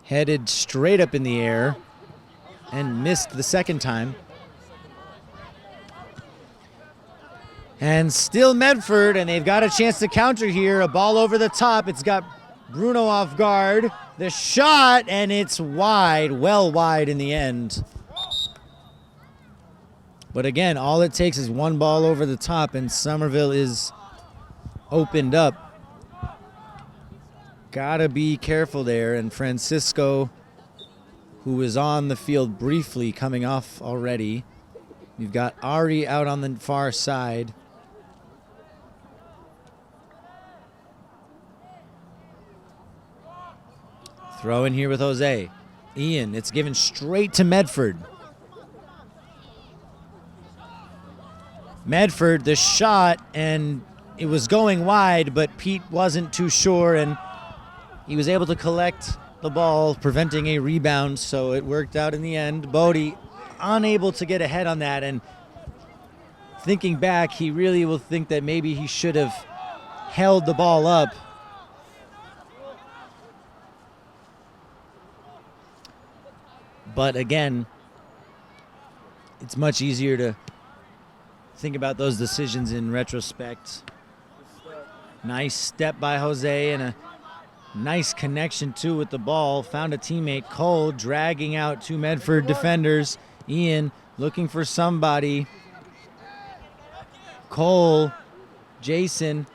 S1: headed straight up in the air and missed the second time. And still Medford, and they've got a chance to counter here. A ball over the top. It's got Bruno off guard. The shot, and it's wide, well wide in the end. But again, all it takes is one ball over the top, and Somerville is opened up. Gotta be careful there. And Francisco, who is on the field briefly, coming off already. You've got Ari out on the far side. Throw in here with Jose. Ian, it's given straight to Medford. Medford, the shot, and it was going wide, but Pete wasn't too sure, and he was able to collect the ball, preventing a rebound, so it worked out in the end. Bodie unable to get ahead on that, and thinking back, he really will think that maybe he should have held the ball up. But again, it's much easier to think about those decisions in retrospect. Nice step by Jose and a nice connection too with the ball. Found a teammate, Cole, dragging out two Medford defenders. Ian looking for somebody. Cole, Jason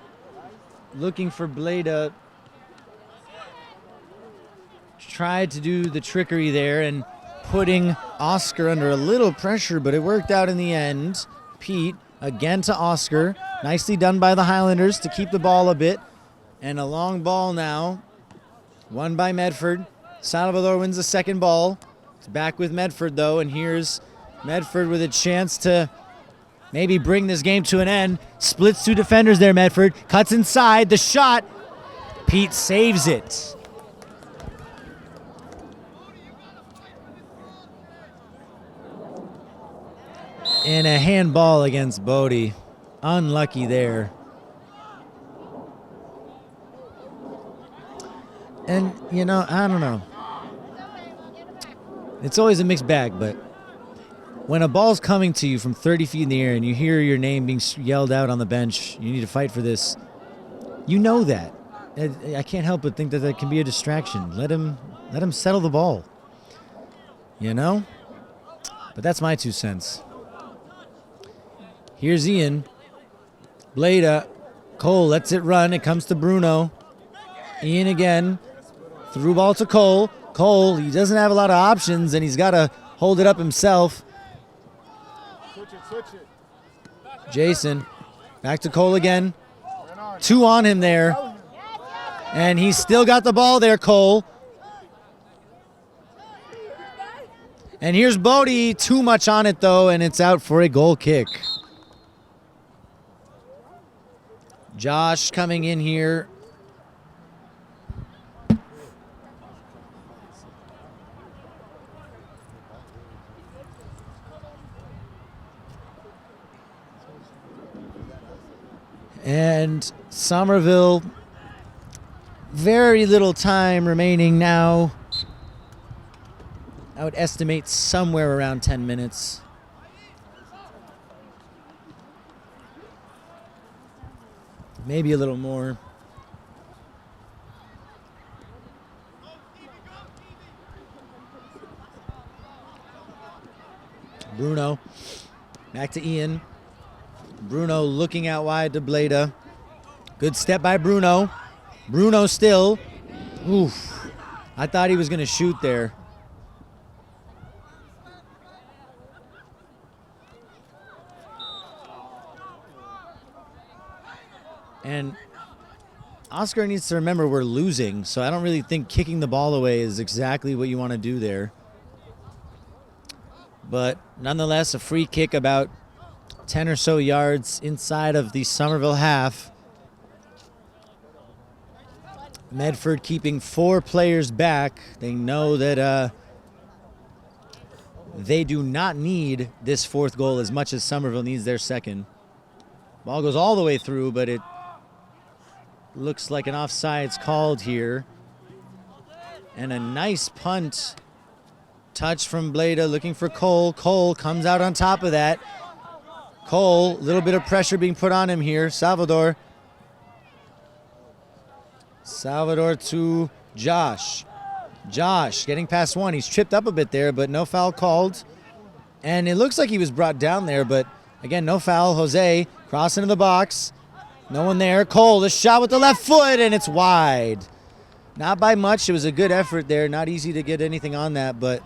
S1: looking for Bleda. Tried to do the trickery there and putting Oscar under a little pressure, but it worked out in the end. Pete again to Oscar. Nicely done by the Highlanders to keep the ball a bit. And a long ball now. Won by Medford. Salvador wins the second ball. It's back with Medford though, and here's Medford with a chance to maybe bring this game to an end. Splits two defenders there, Medford. Cuts inside, the shot. Pete saves it. And a handball against Bodie. Unlucky there. And, you know, I don't know. It's always a mixed bag, but when a ball's coming to you from 30 feet in the air and you hear your name being yelled out on the bench, you need to fight for this, you know that. I can't help but think that that can be a distraction. Let him settle the ball. You know? But that's my 2 cents. Here's Ian. Bleda. Cole lets it run. It comes to Bruno. Ian again. Through ball to Cole. Cole, he doesn't have a lot of options, and he's got to hold it up himself.
S2: Switch it.
S1: Jason. Back to Cole again. 2 on him there. And he's still got the ball there, Cole. And here's Bodie. Too much on it, though, and it's out for a goal kick. Josh coming in here. And Somerville, very little time remaining now. I would estimate somewhere around 10 minutes. Maybe a little more. Bruno, back to Ian. Bruno looking out wide to Bleda. Good step by Bruno. Bruno still. Oof. I thought he was going to shoot there. And Oscar needs to remember we're losing, so I don't really think kicking the ball away is exactly what you want to do there. But nonetheless, a free kick about 10 or so yards inside of the Somerville half. Medford keeping 4 players back. They know that they do not need this 4th goal as much as Somerville needs their 2nd. Ball goes all the way through, but it looks like an offside's called here. And a nice punt touch from Bleda looking for Cole. Cole comes out on top of that. Cole, a little bit of pressure being put on him here. Salvador to Josh. Josh getting past one. He's tripped up a bit there, but no foul called. And it looks like he was brought down there, but again, no foul. Jose crossing into the box. No one there. Cole, the shot with the left foot, and it's wide. Not by much. It was a good effort there. Not easy to get anything on that, but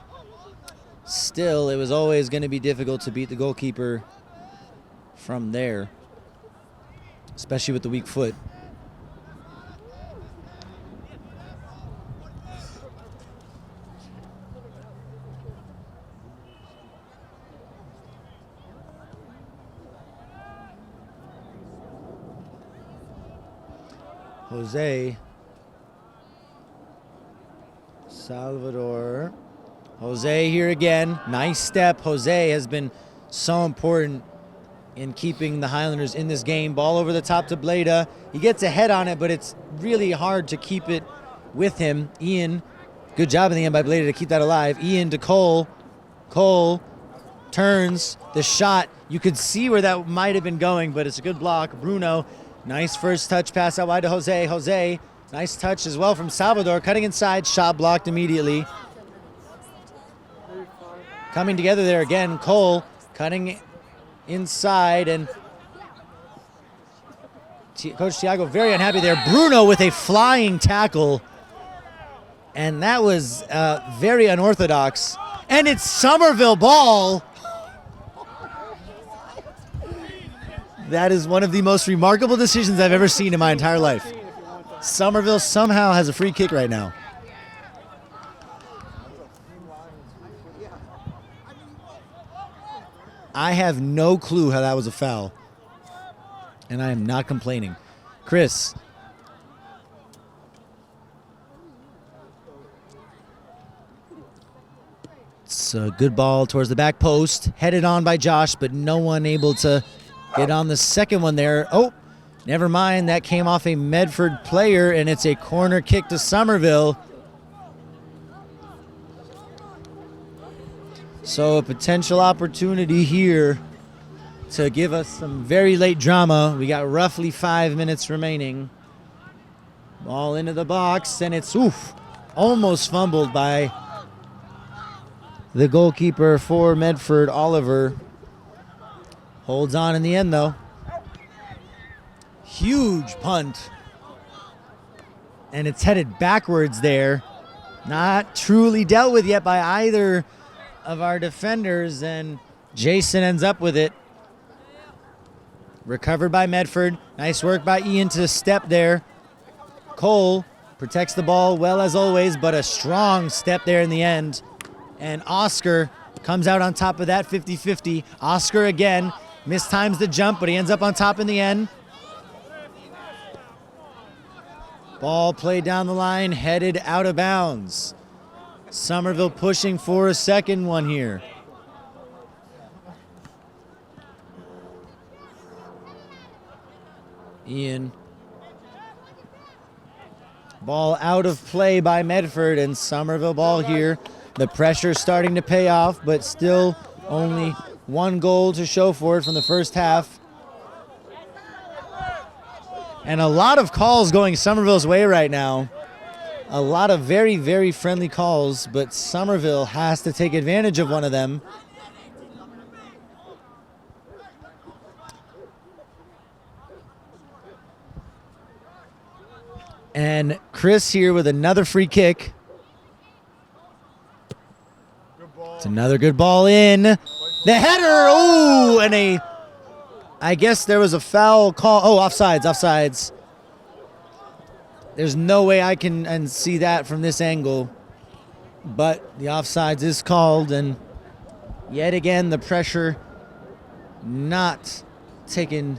S1: still, it was always going to be difficult to beat the goalkeeper from there, especially with the weak foot. Jose, Salvador, Jose here again. Nice step. Jose has been so important in keeping the Highlanders in this game. Ball over the top to Bleda. He gets a head on it, but it's really hard to keep it with him. Ian Good job in the end by Blady to keep that alive. Ian to Cole. Cole turns the shot. You could see where that might have been going, but it's a good block. Bruno, nice first touch pass out wide to Jose. Jose, nice touch as well from Salvador. Cutting inside, shot blocked immediately. Coming together there again. Cole cutting inside, and Coach Thiago very unhappy there. Bruno with a flying tackle, and that was very unorthodox. And it's Somerville ball. That is one of the most remarkable decisions I've ever seen in my entire life. Somerville somehow has a free kick right now. I have no clue how that was a foul, and I am not complaining. Chris. It's a good ball towards the back post, headed on by Josh, but no one able to get on the second one there. Oh, never mind. That came off a Medford player, and it's a corner kick to Somerville. So a potential opportunity here to give us some very late drama. We got roughly 5 minutes remaining. Ball into the box, and it's almost fumbled by the goalkeeper for Medford, Oliver. Holds on in the end, though. Huge punt. And it's headed backwards there. Not truly dealt with yet by either of our defenders, and Jason ends up with it. Recovered by Medford. Nice work by Ian to step there. Cole protects the ball well as always, but a strong step there in the end. And Oscar comes out on top of that 50-50. Oscar again mistimes the jump, but he ends up on top in the end. Ball played down the line, headed out of bounds. Somerville pushing for a second one here. Ian. Ball out of play by Medford, and Somerville ball here. The pressure starting to pay off, but still only one goal to show for it from the first half. And a lot of calls going Somerville's way right now. A lot of very, very friendly calls, but Somerville has to take advantage of one of them. And Chris here with another free kick. It's another good ball in. The header, and I guess there was a foul call. Offsides. There's no way I can see that from this angle. But the offsides is called, and yet again the pressure not taken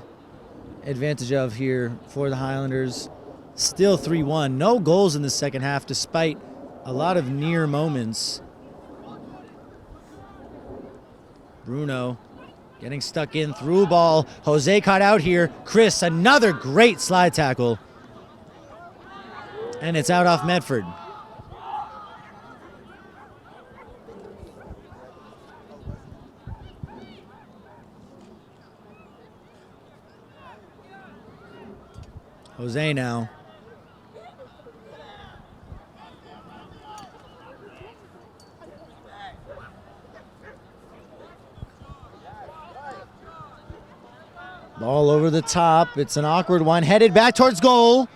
S1: advantage of here for the Highlanders. Still 3-1. No goals in the second half despite a lot of near moments. Bruno getting stuck in, through ball. Jose caught out here. Chris, another great slide tackle. And it's out off Medford. Jose now. Ball over the top. It's an awkward one. Headed back towards goal.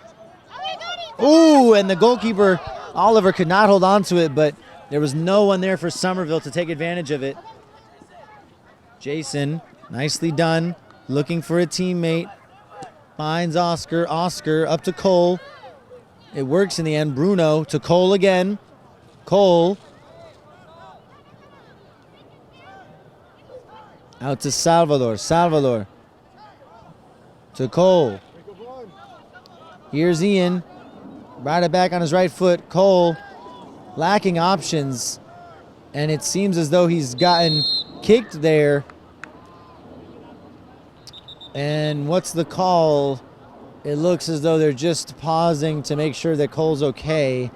S1: Ooh, and the goalkeeper, Oliver, could not hold on to it, but there was no one there for Somerville to take advantage of it. Jason, nicely done. Looking for a teammate. Finds Oscar. Oscar up to Cole. It works in the end. Bruno to Cole again. Cole. Out to Salvador. Salvador. To Cole. Here's Ian. Right it back on his right foot. Cole lacking options. And it seems as though he's gotten kicked there. And what's the call? It looks as though they're just pausing to make sure that Cole's okay.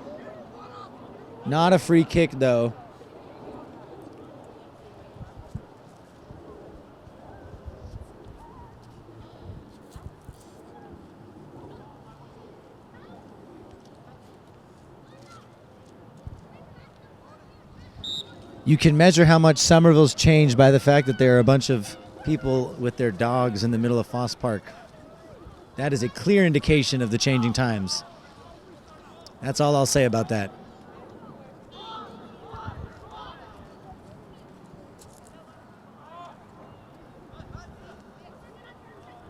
S1: Not a free kick, though. You can measure how much Somerville's changed by the fact that there are a bunch of people with their dogs in the middle of Foss Park. That is a clear indication of the changing times. That's all I'll say about that.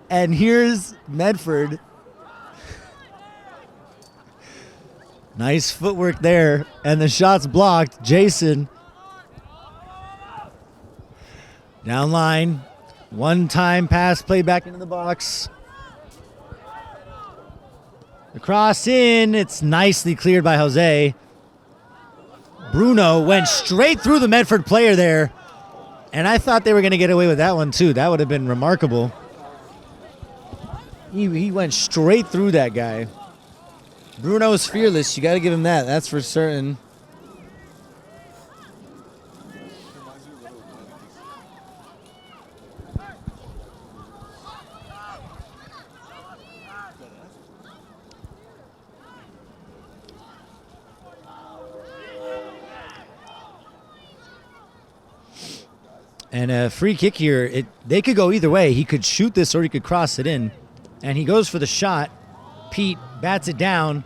S1: And here's Medford. Nice footwork there, and the shot's blocked. Jason down line, one-time pass play back into the box. The cross in, it's nicely cleared by Jose. Bruno went straight through the Medford player there, and I thought they were going to get away with that one too. That would have been remarkable. He went straight through that guy. Bruno's fearless, you got to give him that, that's for certain. And a free kick here, they could go either way. He could shoot this or he could cross it in. And he goes for the shot. Pete bats it down.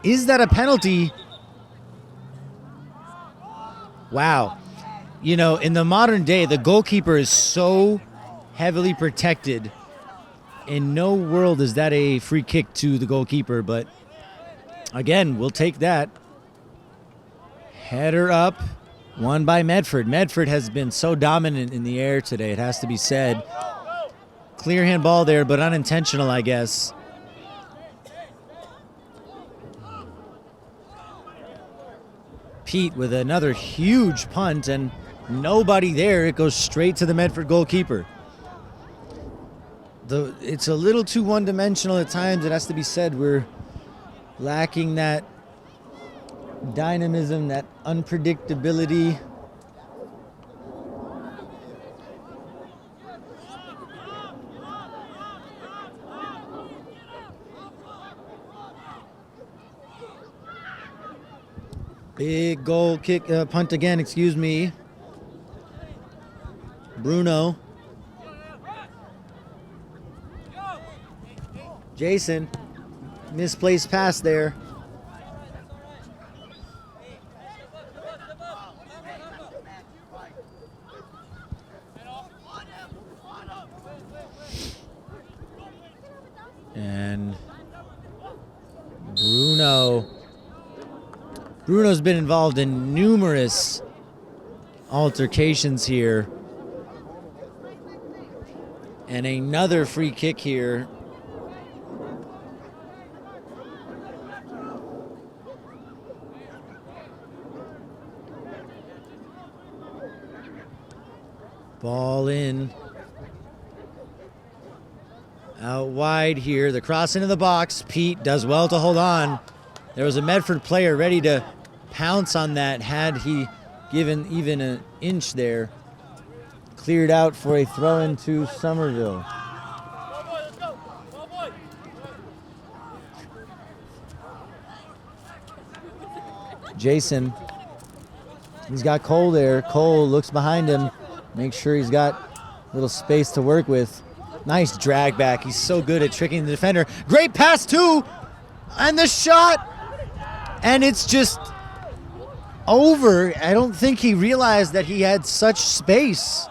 S1: Is that a penalty? Wow. You know, in the modern day, the goalkeeper is so heavily protected. In no world is that a free kick to the goalkeeper. But again, we'll take that. Header up. Won by Medford. Medford has been so dominant in the air today, it has to be said. Clear hand ball there, but unintentional, I guess. Pete with another huge punt, and nobody there. It goes straight to the Medford goalkeeper. It's a little too one-dimensional at times, it has to be said. We're lacking that dynamism, that unpredictability. Big goal kick, punt again, excuse me. Bruno. Jason, misplaced pass there. And Bruno's been involved in numerous altercations here. And another free kick here. Ball in. Out wide here, the cross into the box. Pete does well to hold on. There was a Medford player ready to pounce on that had he given even an inch there. Cleared out for a throw into Somerville. Jason, he's got Cole there. Cole looks behind him, makes sure he's got a little space to work with. Nice drag back. He's so good at tricking the defender. Great pass too, and the shot, and it's just over. I don't think he realized that he had such space.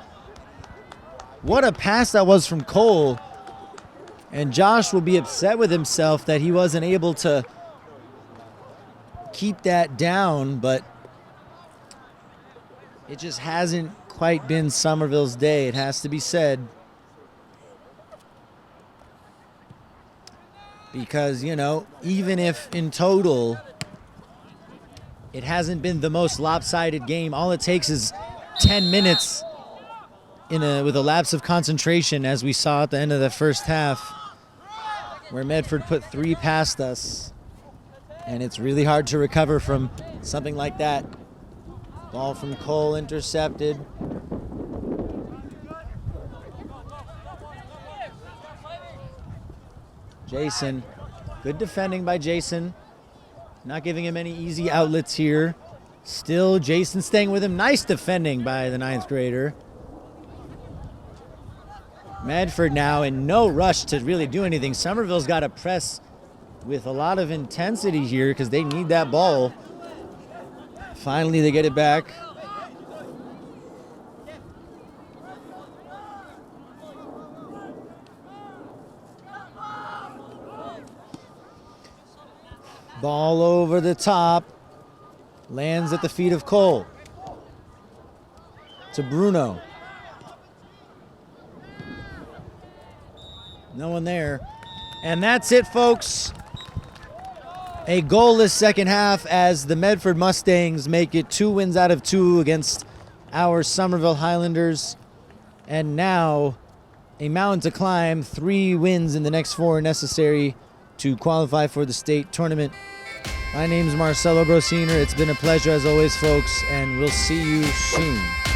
S1: What a pass that was from Cole. And Josh will be upset with himself that he wasn't able to keep that down, but it just hasn't quite been Somerville's day, it has to be said. Because, you know, even if in total it hasn't been the most lopsided game, all it takes is 10 minutes with a lapse of concentration, as we saw at the end of the first half, where Medford put 3 past us. And it's really hard to recover from something like that. Ball from Cole intercepted. Jason, good defending by Jason. Not giving him any easy outlets here. Still, Jason staying with him. Nice defending by the 9th grader. Medford now in no rush to really do anything. Somerville's got to press with a lot of intensity here because they need that ball. Finally, they get it back. Ball over the top. Lands at the feet of Cole. To Bruno. No one there. And that's it, folks. A goalless second half as the Medford Mustangs make it 2 wins out of 2 against our Somerville Highlanders. And now a mountain to climb. 3 wins in the next 4 necessary to qualify for the state tournament. My name's Marcelo Brociner. It's been a pleasure as always, folks, and we'll see you soon.